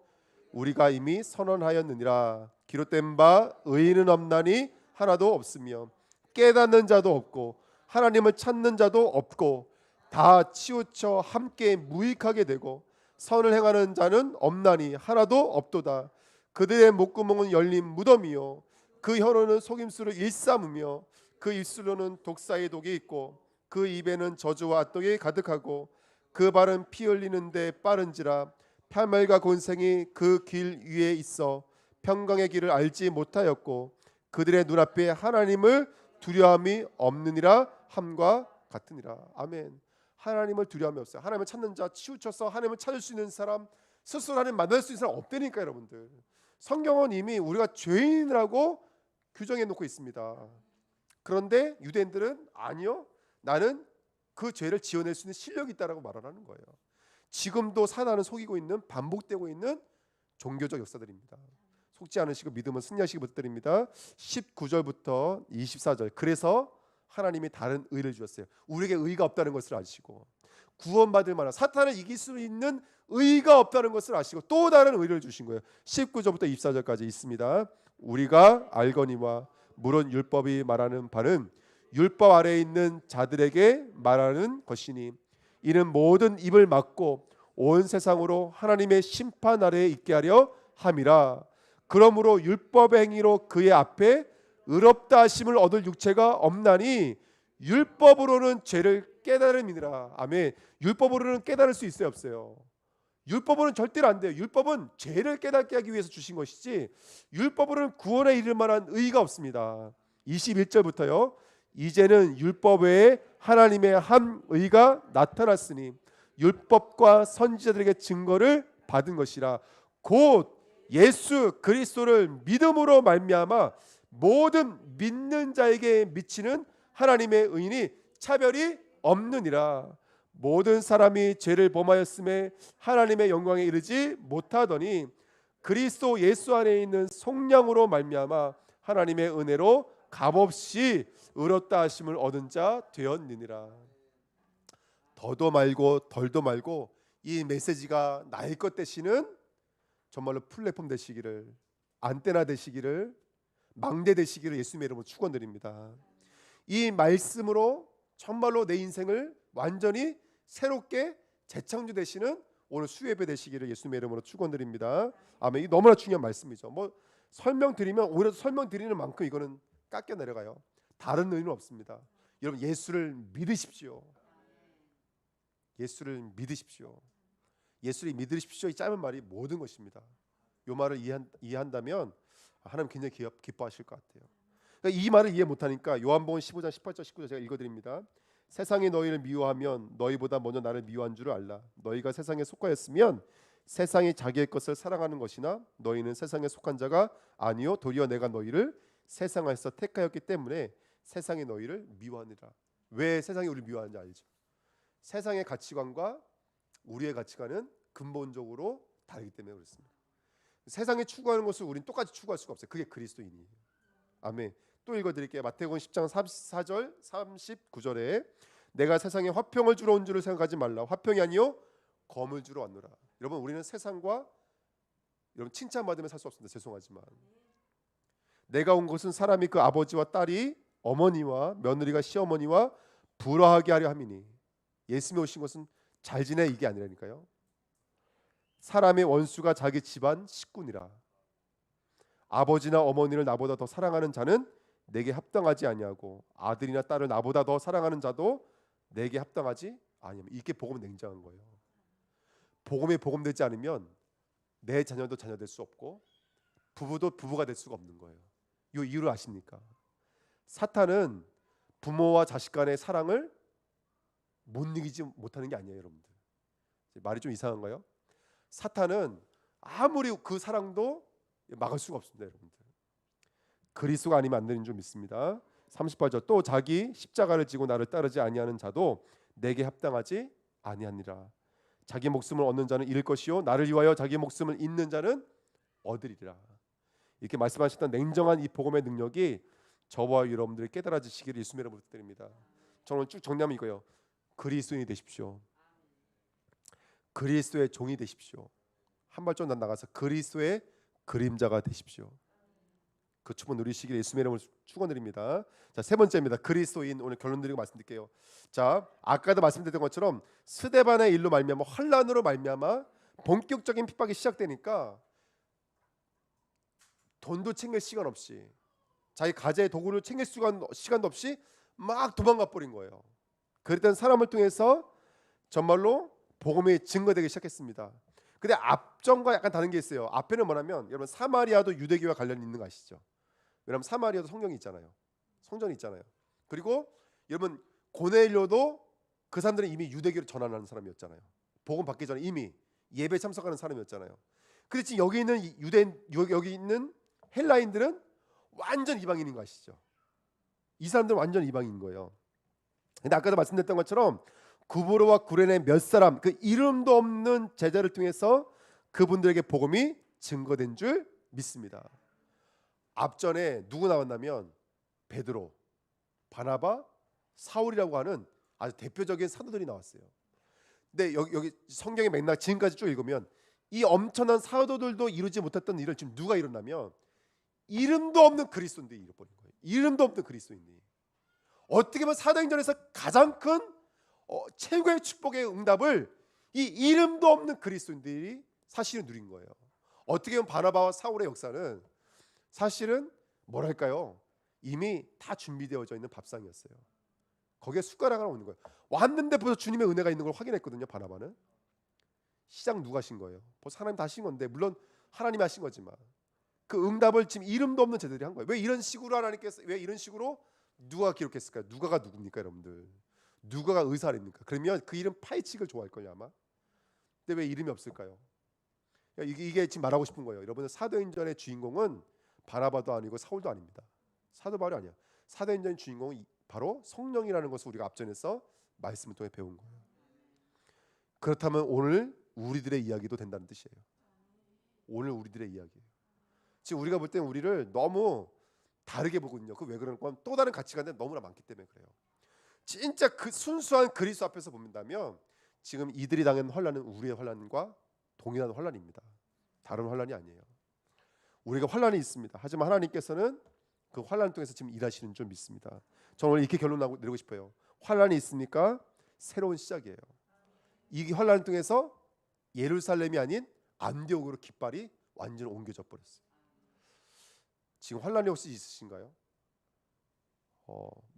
우리가 이미 선언하였느니라. 기록된 바 의인은 없나니 하나도 없으며 깨닫는 자도 없고 하나님을 찾는 자도 없고 다 치우쳐 함께 무익하게 되고 선을 행하는 자는 없나니 하나도 없도다. 그들의 목구멍은 열린 무덤이요 그 혀로는 속임수를 일삼으며 그 입술로는 독사의 독이 있고 그 입에는 저주와 악독이 가득하고 그 발은 피 흘리는데 빠른지라. 파멸과 곤생이 그 길 위에 있어 평강의 길을 알지 못하였고 그들의 눈앞에 하나님을 두려움이 없느니라 함과 같으니라. 아멘. 하나님을 두려움이 없어요. 하나님을 찾는 자, 치우쳐서 하나님을 찾을 수 있는 사람, 스스로 하나님 만날 수 있는 사람 없다니까 여러분들. 성경은 이미 우리가 죄인이라고 규정해 놓고 있습니다. 그런데 유대인들은 아니요, 나는 그 죄를 지어낼 수 있는 실력이 있다라고 말하는 거예요. 지금도 사단은 속이고 있는, 반복되고 있는 종교적 역사들입니다. 속지 않으시고 믿음은 승리하시기 부탁드립니다. 19절부터 24절. 그래서 하나님이 다른 의를 주셨어요. 우리에게 의가 없다는 것을 아시고 구원받을 만한, 사탄을 이길 수 있는 의가 없다는 것을 아시고 또 다른 의를 주신 거예요. 19절부터 24절까지 있습니다. 우리가 알거니와 물론 율법이 말하는 바는 율법 아래에 있는 자들에게 말하는 것이니 이는 모든 입을 막고 온 세상으로 하나님의 심판 아래에 있게 하려 함이라. 그러므로 율법의 행위로 그의 앞에 의롭다 하심을 얻을 육체가 없나니 율법으로는 죄를 깨달음이니라. 아멘. 율법으로는 깨달을 수 있어요, 없어요? 율법으로는 절대로 안 돼요. 율법은 죄를 깨닫게 하기 위해서 주신 것이지 율법으로는 구원에 이를 만한 의가 없습니다. 21절부터요. 이제는 율법 외에 하나님의 한 의가 나타났으니 율법과 선지자들에게 증거를 받은 것이라. 곧 예수 그리스도를 믿음으로 말미암아 모든 믿는 자에게 미치는 하나님의 의인이 차별이 없느니라. 모든 사람이 죄를 범하였음에 하나님의 영광에 이르지 못하더니 그리스도 예수 안에 있는 속량으로 말미암아 하나님의 은혜로 값없이 의롭다 하심을 얻은 자 되었느니라. 더도 말고 덜도 말고 이 메시지가 나의 것 되시는 정말로 플랫폼 되시기를, 안테나 되시기를, 망대 되시기를 예수님의 이름으로 축원드립니다. 이 말씀으로 정말로 내 인생을 완전히 새롭게 재창조 되시는 오늘 수예배 되시기를 예수님의 이름으로 축원드립니다. 아멘. 이 너무나 중요한 말씀이죠. 뭐 설명드리면 오히려 설명드리는 만큼 이거는 깎여 내려가요. 다른 의미는 없습니다. 여러분 예수를 믿으십시오. 예수를 믿으십시오. 예수를 믿으십시오. 이 짧은 말이 모든 것입니다. 이 말을 이해한다면 하나님 굉장히 기뻐하실 것 같아요. 그러니까 이 말을 이해 못하니까 요한복음 15장 18절 19절 제가 읽어드립니다. 세상이 너희를 미워하면 너희보다 먼저 나를 미워한 줄을 알라. 너희가 세상에 속하였으면 세상이 자기의 것을 사랑하는 것이나 너희는 세상에 속한 자가 아니요 도리어 내가 너희를 세상에서 택하였기 때문에 세상이 너희를 미워하니라. 왜 세상이 우리를 미워하는지 알죠? 세상의 가치관과 우리의 가치관은 근본적으로 다르기 때문에 그렇습니다. 세상이 추구하는 것을 우리는 똑같이 추구할 수가 없어요. 그게 그리스도인이에요. 아멘. 또 읽어드릴게요. 마태복음 10장 34절 39절에 내가 세상에 화평을 주러 온 줄을 생각하지 말라. 화평이 아니요 검을 주러 왔노라. 여러분 우리는 세상과 여러분 칭찬받으면 살 수 없습니다. 죄송하지만 내가 온 것은 사람이 그 아버지와 딸이 어머니와 며느리가 시어머니와 불화하게 하려 함이니. 예수님이 오신 것은 잘 지내 이게 아니라니까요. 사람의 원수가 자기 집안 식구니라. 아버지나 어머니를 나보다 더 사랑하는 자는 내게 합당하지 아니하고 아들이나 딸을 나보다 더 사랑하는 자도 내게 합당하지 아니하며. 이게 복음은 냉정한 거예요. 복음이 복음되지 않으면 내 자녀도 자녀 될 수 없고 부부도 부부가 될 수가 없는 거예요. 이 이유를 아십니까? 사탄은 부모와 자식 간의 사랑을 못 이기지 못하는 게 아니에요, 여러분들. 말이 좀 이상한가요? 사탄은 아무리 그 사랑도 막을 수가 없습니다, 여러분들. 그리스도가 아니면 안 되는 줄 믿습니다. 38절 또 자기 십자가를 지고 나를 따르지 아니하는 자도 내게 합당하지 아니하니라. 자기 목숨을 얻는 자는 잃을 것이요 나를 위하여 자기 목숨을 잃는 자는 얻으리라. 이렇게 말씀하셨던 냉정한 이 복음의 능력이 저와 여러분들이 깨달아지시기를 예수님의 이름으로 부탁드립니다. 저는 쭉 정리하면 이거예요. 그리스도인이 되십시오. 그리스도의 종이 되십시오. 한 발짝 나가서 그리스도의 그림자가 되십시오. 그 축복 누리시길 예수님의 이름으로 축원드립니다. 자, 세 번째입니다. 그리스도인. 오늘 결론 드리고 말씀드릴게요. 자, 아까도 말씀드렸던 것처럼 스데반의 일로 말미암아 환난으로 말미암아 본격적인 핍박이 시작되니까 돈도 챙길 시간 없이 자기 가재의 도구를 챙길 시간도 없이 막 도망가 버린 거예요. 그랬던 사람을 통해서 정말로 복음이 증거되기 시작했습니다. 근데 앞전과 약간 다른 게 있어요. 앞에는 뭐냐면 여러분 사마리아도 유대교와 관련이 있는 거 아시죠? 왜냐하면 사마리아도 성경이 있잖아요. 성전이 있잖아요. 그리고 여러분 고넬료도 그 사람들은 이미 유대교를 전환하는 사람이었잖아요. 복음 받기 전에 이미 예배 참석하는 사람이었잖아요. 근데 지금 여기 있는 여기 있는 헬라인들은 완전 이방인인 거 아시죠? 이 사람들은 완전 이방인인 거예요. 근데 아까도 말씀드렸던 것처럼 구브로와 구레네 몇 사람 그 이름도 없는 제자를 통해서 그분들에게 복음이 증거된 줄 믿습니다. 앞전에 누구 나왔냐면 베드로, 바나바, 사울이라고 하는 아주 대표적인 사도들이 나왔어요. 근데 여기 성경의 맥락 지금까지 쭉 읽으면 이 엄청난 사도들도 이루지 못했던 일을 지금 누가 이뤘냐면 이름도 없는 그리스도인들이 이뤄버린 거예요. 이름도 없는 그리스도인들이. 어떻게 보면 사도행전에서 가장 큰 최고의 축복의 응답을 이 이름도 없는 그리스도인들이 사실은 누린 거예요. 어떻게 보면 바나바와 사울의 역사는 사실은 뭐랄까요? 이미 다 준비되어져 있는 밥상이었어요. 거기에 숟가락을 얹는 거예요. 왔는데 벌써 주님의 은혜가 있는 걸 확인했거든요. 바나바는 시작 누가 하신 거예요? 벌써 하나님 다 하신 건데 물론 하나님이 하신 거지만 그 응답을 지금 이름도 없는 제자들이 한 거예요. 왜 이런 식으로 하나님께서 왜 이런 식으로 누가 기록했을까요? 누가가 누굽니까, 여러분들? 누가가 의사입니까? 그러면 그 이름 파이치를 좋아할 거예요 아마. 근데 왜 이름이 없을까요? 이게 지금 말하고 싶은 거예요. 여러분들 사도행전의 주인공은 바나바도 아니고 사울도 아닙니다. 사도 바울이 아니야. 사도행전의 주인공은 바로 성령이라는 것을 우리가 앞전에서 말씀을 통해 배운 거예요. 그렇다면 오늘 우리들의 이야기도 된다는 뜻이에요. 오늘 우리들의 이야기예요. 지금 우리가 볼 때는 우리를 너무 다르게 보거든요. 그 왜 그러냐면 또 다른 가치관이 너무나 많기 때문에 그래요. 진짜 그 순수한 그리스도 앞에서 본다면 지금 이들이 당한 환난은 우리의 환난과 동일한 환난입니다. 다른 환난이 아니에요. 우리가 환난이 있습니다. 하지만 하나님께서는 그 환난을 통해서 지금 일하시는 줄 믿습니다. 저는 오늘 이렇게 결론 내리고 싶어요. 환난이 있으니까 새로운 시작이에요. 이 환난을 통해서 예루살렘이 아닌 안디옥으로 깃발이 완전히 옮겨져 버렸어요. 지금 환난이 혹시 있으신가요?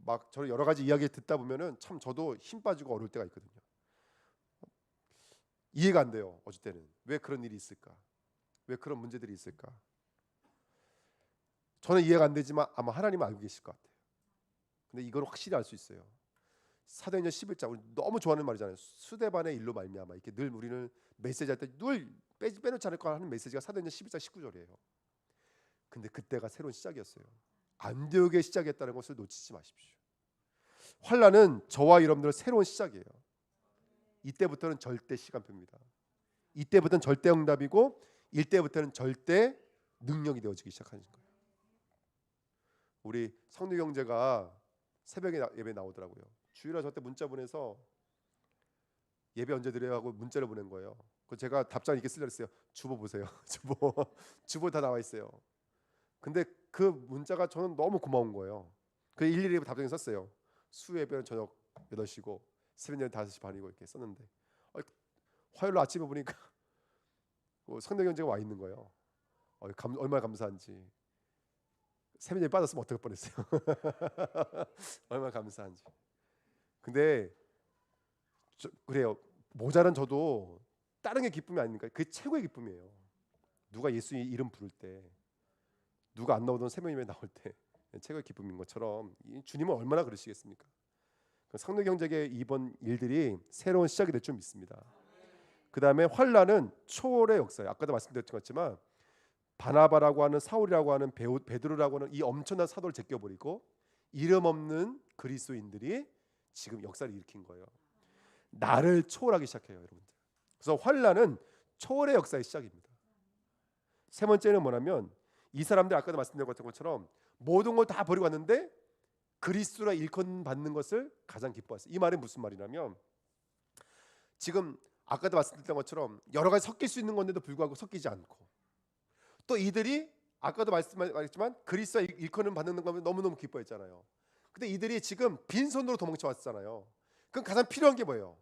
막 저는 여러 가지 이야기 듣다 보면은 참 저도 힘 빠지고 어려울 때가 있거든요. 이해가 안 돼요. 어쩔 때는 왜 그런 일이 있을까? 왜 그런 문제들이 있을까? 저는 이해가 안 되지만 아마 하나님은 알고 계실 것 같아요. 근데 이걸 확실히 알 수 있어요. 사도행전 11장 우리 너무 좋아하는 말이잖아요. 수데반의 일로 말미암아 이렇게 늘 우리는 메시지 할 때 늘 빼놓지 않을 거 하는 메시지가 사도행전 11장 19절이에요. 근데 그때가 새로운 시작이었어요. 안디옥의 시작이었다는 것을 놓치지 마십시오. 환난은 저와 여러분들의 새로운 시작이에요. 이때부터는 절대 시간표입니다. 이때부터는 절대 응답이고 이때부터는 절대 능력이 되어지기 시작하는 거예요. 우리 성도 형제가 새벽에 예배 나오더라고요. 주일날 저한테 문자 보내서 예배 언제 드려요 하고 문자를 보낸 거예요. 그 제가 답장 이렇게 쓰려 했어요. 주보 보세요. 주보 다 나와 있어요. 근데 그 문자가 저는 너무 고마운 거예요. 그 일일이 답장을 썼어요. 수예배는 저녁 8시고 새벽 5시 반이고 이렇게 썼는데 화요일 아침에 보니까 성대 경제가 와 있는 거예요. 얼마나 감사한지. 새벽에 빠졌으면 어떡할 뻔했어요. 얼마나 감사한지. 근데 그래요. 모자란 저도 다른 게 기쁨이 아닙니까? 그게 최고의 기쁨이에요. 누가 예수 이름 부를 때, 누가 안 나오던 새벽 예배 나올 때 최고의 기쁨인 것처럼 주님은 얼마나 그러시겠습니까? 성도 경제의 이번 일들이 새로운 시작이 될 줄 믿습니다. 그 다음에 환란은 초월의 역사예요. 아까도 말씀드렸지만 바나바라고 하는 사울이라고 하는 베드로라고 하는 이 엄청난 사도를 제껴버리고 이름 없는 그리스도인들이 지금 역사를 일으킨 거예요. 나를 초월하기 시작해요, 여러분들. 그래서 환란은 초월의 역사의 시작입니다. 세 번째는 뭐냐면 이 사람들 아까도 말씀드린 것처럼 모든 걸 다 버리고 왔는데 그리스도라 일컬음 받는 것을 가장 기뻐했어요. 이 말이 무슨 말이냐면 지금 아까도 말씀드렸던 것처럼 여러 가지 섞일 수 있는 건데도 불구하고 섞이지 않고 또 이들이 아까도 말했지만 그리스도라 일컬음 받는 걸 너무너무 기뻐했잖아요. 근데 이들이 지금 빈손으로 도망쳐 왔잖아요. 그럼 가장 필요한 게 뭐예요?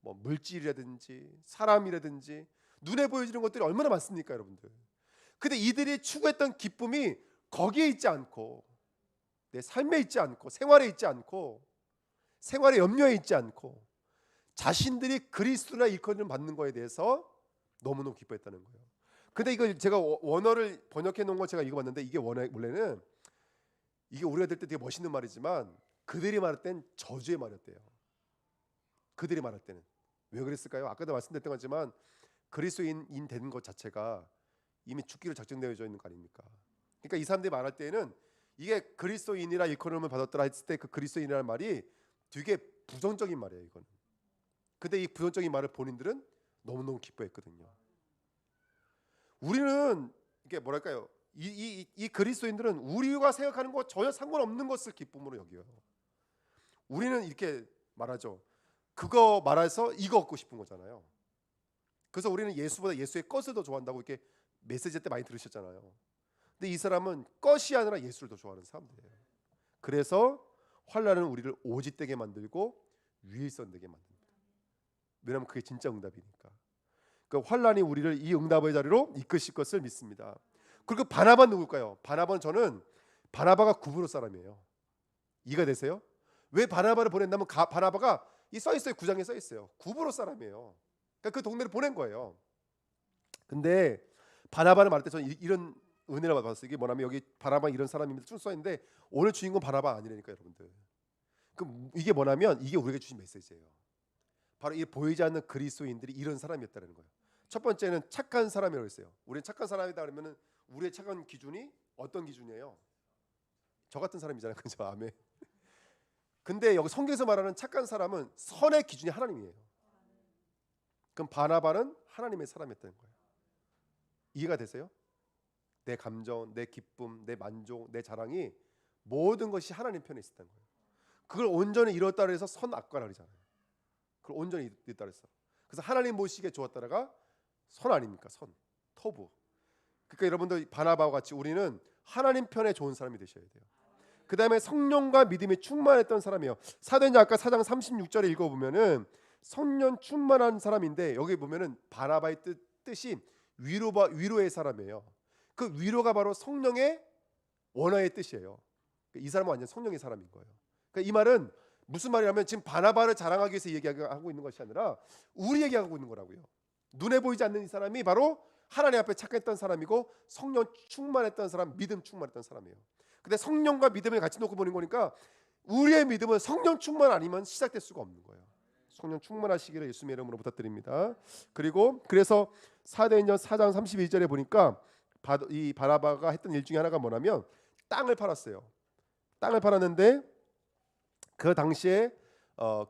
뭐 물질이라든지 사람이라든지 눈에 보여지는 것들이 얼마나 많습니까, 여러분들? 근데 이들이 추구했던 기쁨이 거기에 있지 않고 내 삶에 있지 않고 생활에 있지 않고 생활의 염려에 있지 않고 자신들이 그리스도라 일컬음 받는 거에 대해서 너무너무 기뻐했다는 거예요. 근데 이거 제가 원어를 번역해 놓은 거 제가 읽어봤는데 이게 원래는 이게 우리가 들 때 되게 멋있는 말이지만 그들이 말할 땐 저주의 말이었대요. 그들이 말할 때는 왜 그랬을까요? 아까도 말씀드렸던 거지만 그리스도인 된 것 자체가 이미 죽기로 작정되어져 있는 거 아닙니까? 그러니까 이 사람들이 말할 때는 이게 그리스도인이라 일컬음을 받았더라 했을 때 그 그리스도인이라는 말이 되게 부정적인 말이에요. 이건. 근데 이 부정적인 말을 본인들은 너무너무 기뻐했거든요. 우리는 이게 뭐랄까요? 이 그리스도인들은 우리가 생각하는 것 전혀 상관없는 것을 기쁨으로 여겨요. 우리는 이렇게 말하죠. 그거 말해서 이거 얻고 싶은 거잖아요. 그래서 우리는 예수보다 예수의 것을 더 좋아한다고 이렇게 메시지 때 많이 들으셨잖아요. 근데 이 사람은 것이 아니라 예수를 더 좋아하는 사람들이에요. 그래서 환난은 우리를 오짓되게 만들고 위일선되게 만듭니다. 왜냐하면 그게 진짜 응답이니까. 그 환난이 우리를 이 응답의 자리로 이끄실 것을 믿습니다. 그리고 바나바는 누굴까요? 저는 바나바가 구브로 사람이에요. 이해가 되세요? 왜 바나바를 보냈냐면 바나바가 이 써 있어요. 9장에 써 있어요. 구브로 사람이에요. 그러니까 그 동네를 보낸 거예요. 근데 바나바를 말할 때 저는 이런 은혜를 받았어요. 이게 뭐냐면 여기 바나바 이런 사람입니다. 쭉 써 있는데 오늘 주인공 바나바 아니라니까 여러분들. 그럼 이게 뭐냐면 이게 우리에게 주신 메시지예요. 바로 이 보이지 않는 그리스도인들이 이런 사람이었다는 거예요. 첫 번째는 착한 사람이라고 했어요. 우리는 착한 사람이다 그러면은 우리의 착한 기준이 어떤 기준이에요? 저 같은 사람이잖아요. 그죠? 아멘. 근데 여기 성경에서 말하는 착한 사람은 선의 기준이 하나님이에요. 그럼 바나바는 하나님의 사람이었다는 거예요. 이해가 되세요? 내 감정, 내 기쁨, 내 만족, 내 자랑이 모든 것이 하나님 편에 있었다는 거예요. 그걸 온전히 이뤘다 해서 선악과라 그러잖아요. 그걸 온전히 이뤘다 해서. 그래서 하나님 보시기에 좋았다가 선 아닙니까? 선, 터부. 그러니까 여러분들 바나바와 같이 우리는 하나님 편에 좋은 사람이 되셔야 돼요. 그 다음에 성령과 믿음이 충만했던 사람이에요. 사도행전 아까 4장 36절에 읽어보면은 성령 충만한 사람인데 여기 보면은 바나바의 뜻이 위로의 사람이에요. 그 위로가 바로 성령의 원어의 뜻이에요. 이 사람은 완전 성령의 사람인 거예요. 그러니까 이 말은 무슨 말이냐면 지금 바나바를 자랑하기 위해서 얘기하고 있는 것이 아니라 우리 얘기하고 있는 거라고요. 눈에 보이지 않는 이 사람이 바로 하나님 앞에 착했던 사람이고 성령 충만했던 사람, 믿음 충만했던 사람이에요. 근데 성령과 믿음을 같이 놓고 보는 거니까 우리의 믿음은 성령 충만 아니면 시작될 수가 없는 거예요. 성령 충만하시기를 예수님의 이름으로 부탁드립니다. 그래서 사도행전 4장 32절에 보니까 이 바나바가 했던 일 중에 하나가 뭐냐면 땅을 팔았어요. 땅을 팔았는데 그 당시에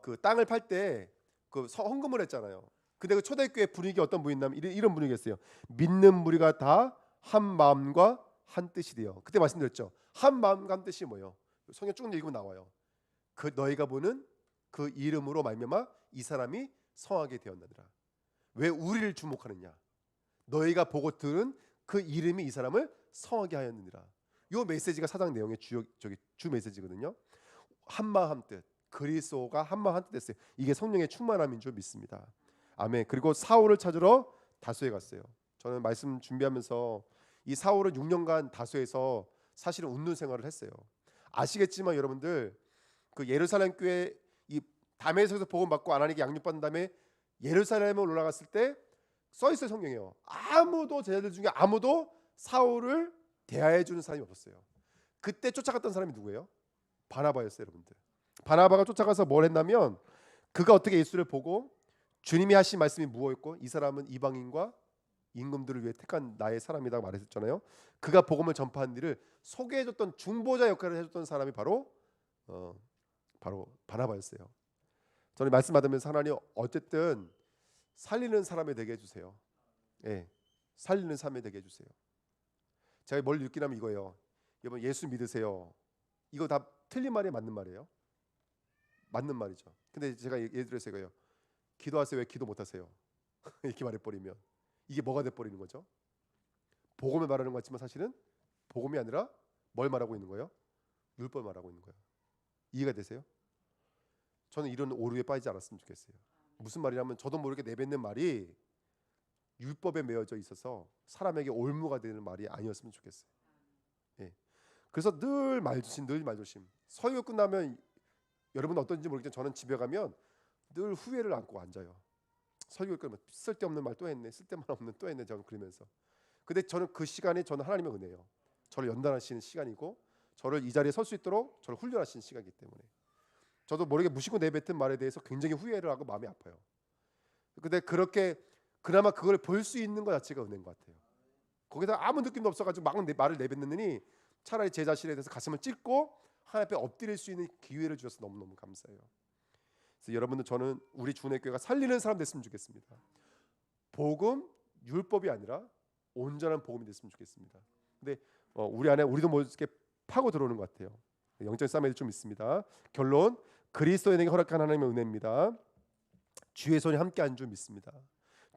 그 땅을 팔 때 그 헌금을 했잖아요. 근데 그 초대교회 분위기 어떤 분위기냐면 이런 분위기였어요. 믿는 무리가 다 한 마음과 한 뜻이 되어. 그때 말씀드렸죠. 한 마음과 한 뜻이 뭐예요? 성경 쭉 읽으면 나와요. 그 너희가 보는 그 이름으로 말미암아 이 사람이 성하게 되었느니라. 왜 우리를 주목하느냐? 너희가 보고 들은 그 이름이 이 사람을 성하게 하였느니라. 요 메시지가 사장 내용의 주 메시지거든요. 한마음 한뜻. 그리스도가 한마음 한뜻 됐어요. 이게 성령의 충만함인 줄 믿습니다. 아멘. 그리고 사울을 찾으러 다소에 갔어요. 저는 말씀 준비하면서 이 사울은 6년간 다소에서 사실은 운동 생활을 했어요. 아시겠지만 여러분들 그 예루살렘 교회 이 다메섹에서 복음 받고 아나니에게 양육받은 다음에 예루살렘에 올라갔을 때 써 있어요. 성경에요. 아무도 제자들 중에 아무도 사울을 대하해 주는 사람이 없었어요. 그때 쫓아갔던 사람이 누구예요? 바나바였어요, 여러분들. 바나바가 쫓아가서 뭘 했냐면 그가 어떻게 예수를 보고 주님이 하신 말씀이 무엇이었고 이 사람은 이방인과 임금들을 위해 택한 나의 사람이라고 말했잖아요. 그가 복음을 전파한 일을 소개해줬던 중보자 역할을 해줬던 사람이 바로 바나바였어요. 저는 말씀 받으면서 하나님 어쨌든 살리는 사람이 되게 해주세요. 예, 살리는 사람이 되게 해주세요. 제가 뭘 느끼냐면 이거예요. 여러분 예수 믿으세요. 이거 다 틀린 말이 맞는 말이에요. 맞는 말이죠. 근데 제가 예를 들어서 이거예요. 기도하세요. 왜 기도 못하세요? 이렇게 말해버리면 이게 뭐가 돼버리는 거죠? 복음을 말하는 것 같지만 사실은 복음이 아니라 뭘 말하고 있는 거예요? 율법을 말하고 있는 거예요. 이해가 되세요? 저는 이런 오류에 빠지지 않았으면 좋겠어요. 무슨 말이냐면 저도 모르게 내뱉는 말이 율법에 매여져 있어서 사람에게 올무가 되는 말이 아니었으면 좋겠어요. 예. 그래서 늘 말조심, 늘 말조심. 설교 끝나면 여러분 어떤지 모르겠지만 저는 집에 가면 늘 후회를 안고 앉아요. 설교 끝나면 쓸데없는 말 또 했네, 쓸데만 없는 또 했네. 저는 그러면서. 근데 저는 그 시간이 저는 하나님의 은혜예요. 저를 연단하시는 시간이고 저를 이 자리에 설 수 있도록 저를 훈련하시는 시간이기 때문에 저도 모르게 무심코 내뱉은 말에 대해서 굉장히 후회를 하고 마음이 아파요. 근데 그렇게 그나마 그걸 볼 수 있는 것 자체가 은혜인 것 같아요. 거기다 아무 느낌도 없어가지고 막 말을 내뱉느니 차라리 제 자신에 대해서 가슴을 찢고 하나님 앞에 엎드릴 수 있는 기회를 주셔서 너무너무 감사해요. 그래서 여러분들 저는 우리 주내교회가 살리는 사람 됐으면 좋겠습니다. 복음, 율법이 아니라 온전한 복음이 됐으면 좋겠습니다. 근데 우리 안에 우리도 뭐 이렇게 파고 들어오는 것 같아요. 영적 싸움이 좀 있습니다. 결론, 그리스도인에게 허락한 하나님의 은혜입니다. 주의 손이 함께한 줄 믿습니다.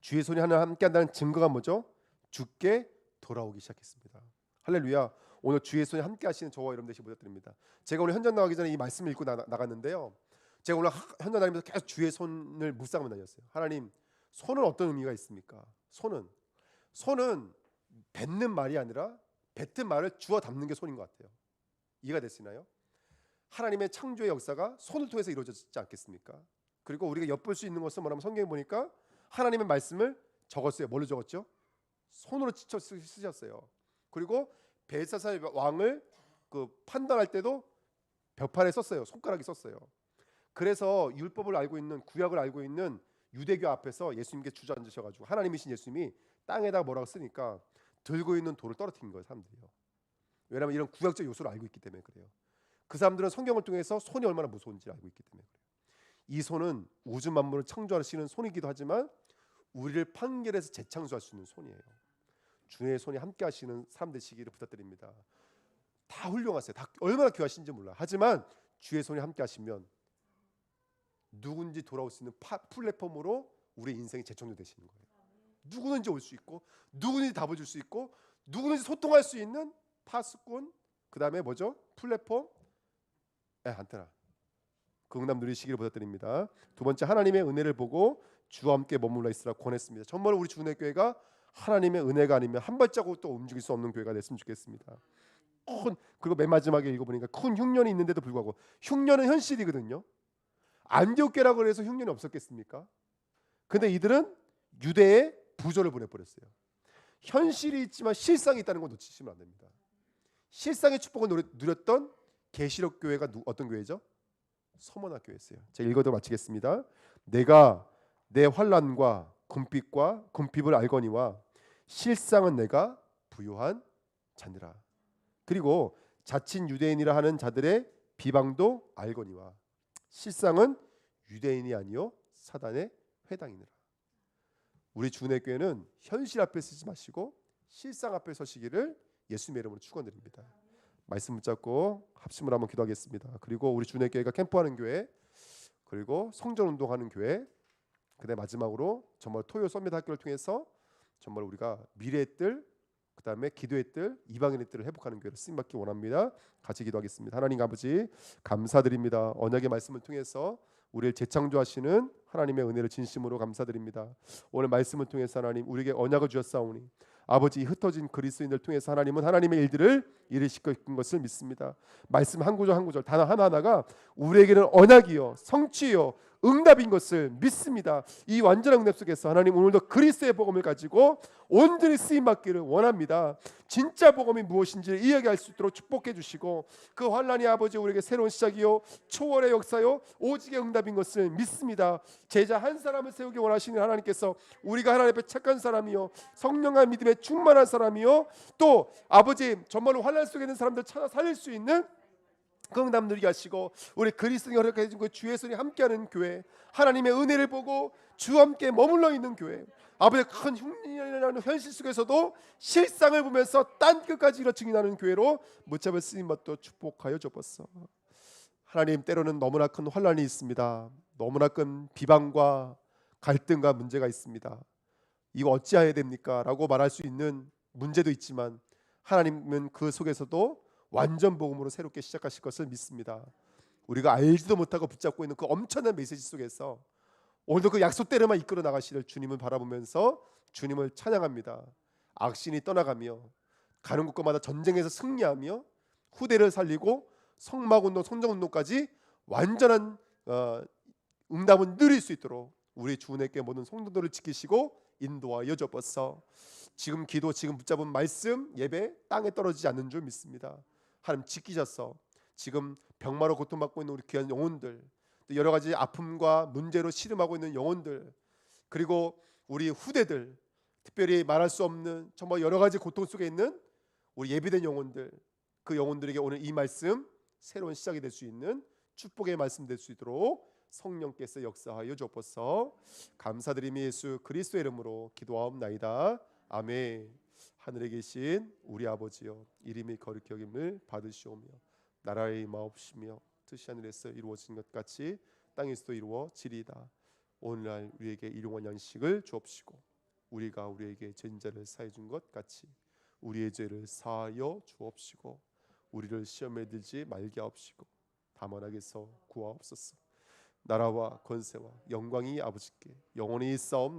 주의 손이 하나 함께한다는 증거가 뭐죠? 주께 돌아오기 시작했습니다. 할렐루야. 오늘 주의 손이 함께하시는 저와 여러분 되시기 부탁드립니다. 제가 오늘 현장 나가기 전에 이 말씀을 읽고 나갔는데요. 제가 오늘 현장 다니면서 계속 주의 손을 묵상하며 다녔어요. 하나님, 손은 어떤 의미가 있습니까? 손은 뱉는 말이 아니라 뱉은 말을 주워 담는 게 손인 것 같아요. 이해가 됐나요? 하나님의 창조의 역사가 손을 통해서 이루어졌지 않겠습니까? 그리고 우리가 엿볼 수 있는 것은 뭐냐면 성경에 보니까 하나님의 말씀을 적었어요. 뭘로 적었죠? 손으로 지쳐 쓰셨어요. 그리고 벨사살 왕을 그 판단할 때도 벽판에 썼어요. 손가락이 썼어요. 그래서 율법을 알고 있는 구약을 알고 있는 유대교 앞에서 예수님께 주저앉으셔가지고 하나님이신 예수님이 땅에다가 뭐라고 쓰니까 들고 있는 돌을 떨어뜨린 거예요. 사람들이요. 왜냐하면 이런 구약적 요소를 알고 있기 때문에 그래요. 그 사람들은 성경을 통해서 손이 얼마나 무서운지 알고 있기 때문에 그래요. 이 손은 우주 만물을 창조하시는 손이기도 하지만 우리를 판결해서 재창조할 수 있는 손이에요. 주의 손이 함께 하시는 사람 되시기를 부탁드립니다. 다 훌륭하세요. 다 얼마나 귀하신지 몰라. 하지만 주의 손이 함께 하시면 누군지 돌아올 수 있는 플랫폼으로 우리 인생이 재창조되시는 거예요. 누구든지 올 수 있고 누구든지 답을 줄 수 있고 누구든지 소통할 수 있는 파수꾼, 그 다음에 뭐죠? 플랫폼, 안테나. 그 응답 누리시기를 부탁드립니다. 두 번째, 하나님의 은혜를 보고 주와 함께 머물러 있으라 권했습니다. 정말 우리 주내교회가 하나님의 은혜가 아니면 한 발자국도 움직일 수 없는 교회가 됐으면 좋겠습니다. 그리고 맨 마지막에 읽어보니까 큰 흉년이 있는데도 불구하고, 흉년은 현실이거든요. 안디옥교라고 해서 흉년이 없었겠습니까? 근데 이들은 유대에 부조를 보내버렸어요. 현실이 있지만 실상이 있다는 건 놓치시면 안 됩니다. 실상의 축복을 누렸던 계시록 교회가 어떤 교회죠? 서머나 교회였어요. 제가 읽어도 마치겠습니다. 내가 내 환난과 궁핍을 알거니와 실상은 내가 부요한 자니라. 그리고 자칭 유대인이라 하는 자들의 비방도 알거니와 실상은 유대인이 아니요 사단의 회당이니라. 우리 주내교회는 현실 앞에 서지 마시고 실상 앞에 서시기를 예수님의 이름으로 축원드립니다. 말씀 붙잡고 합심을 한번 기도하겠습니다. 그리고 우리 주내교회가 캠프하는 교회, 그리고 성전 운동하는 교회, 그다음에 마지막으로 정말 토요 서밋 학교를 통해서 정말 우리가 미래의 뜰, 그다음에 기도의 뜰, 이방인의 뜰을 회복하는 교회를 쓰임 받기 원합니다. 같이 기도하겠습니다. 하나님 아버지 감사드립니다. 언약의 말씀을 통해서 우리를 재창조하시는 하나님의 은혜를 진심으로 감사드립니다. 오늘 말씀을 통해서 하나님 우리에게 언약을 주셨사오니 아버지 흩어진 그리스도인들 통해서 하나님은 하나님의 일들을 이루실 것을 믿습니다. 말씀 한 구절 한 구절 단어 하나하나가 우리에게는 언약이요 성취요 응답인 것을 믿습니다. 이 완전한 응답 속에서 하나님 오늘도 그리스도의 복음을 가지고 온전히 쓰임받기를 원합니다. 진짜 복음이 무엇인지를 이야기할 수 있도록 축복해 주시고 그 환난이 아버지 우리에게 새로운 시작이요 초월의 역사요 오직의 응답인 것을 믿습니다. 제자 한 사람을 세우기 원하시는 하나님께서 우리가 하나님 앞에 착한 사람이요 성령과 믿음에 충만한 사람이요 또 아버지 정말로 환난 속에 있는 사람들 찾아 살릴 수 있는 그 응답 누리게 하시고 우리 그리스도인이 허락해 준 그 주의 손이 함께하는 교회, 하나님의 은혜를 보고 주와 함께 머물러 있는 교회, 아버지의 큰 흉년이라는 현실 속에서도 실상을 보면서 땅 끝까지 이뤄 증인하는 교회로 무차별 쓰임 받도 축복하여 주옵소서. 하나님, 때로는 너무나 큰 환난이 있습니다. 너무나 큰 비방과 갈등과 문제가 있습니다. 이거 어찌해야 됩니까? 라고 말할 수 있는 문제도 있지만 하나님은 그 속에서도 완전 복음으로 새롭게 시작하실 것을 믿습니다. 우리가 알지도 못하고 붙잡고 있는 그 엄청난 메시지 속에서 오늘도 그 약속대로만 이끌어 나가시를 주님을 바라보면서 주님을 찬양합니다. 악신이 떠나가며 가는 곳마다 전쟁에서 승리하며 후대를 살리고 성막운동, 성전운동까지 완전한 응답을 누릴 수 있도록 우리 주님께 모든 성도들을 지키시고 인도하여 주옵소서. 지금 기도, 지금 붙잡은 말씀, 예배 땅에 떨어지지 않는 줄 믿습니다. 하나님 지키셔서 지금 병마로 고통받고 있는 우리 귀한 영혼들, 또 여러 가지 아픔과 문제로 씨름하고 있는 영혼들, 그리고 우리 후대들, 특별히 말할 수 없는 정말 여러 가지 고통 속에 있는 우리 예비된 영혼들, 그 영혼들에게 오늘 이 말씀 새로운 시작이 될 수 있는 축복의 말씀 될 수 있도록 성령께서 역사하여 주옵소서. 감사드리며 예수 그리스도의 이름으로 기도하옵나이다. 아멘. 하늘에 계신 우리 아버지여, 이름이 거룩히 여김을 받으시오며 나라의 임하옵시며 뜻이 하늘에서 이루어진 것 같이 땅에서도 이루어지리이다. 오늘날 우리에게 일용할 양식을 주옵시고 우리가 우리에게 죄인자를 사해 준 것 같이 우리의 죄를 사하여 주옵시고 우리를 시험에 들지 말게 하옵시고 다만 악에서 구하옵소서. 나라와 권세와 영광이 아버지께 영원히 있사옵나이다.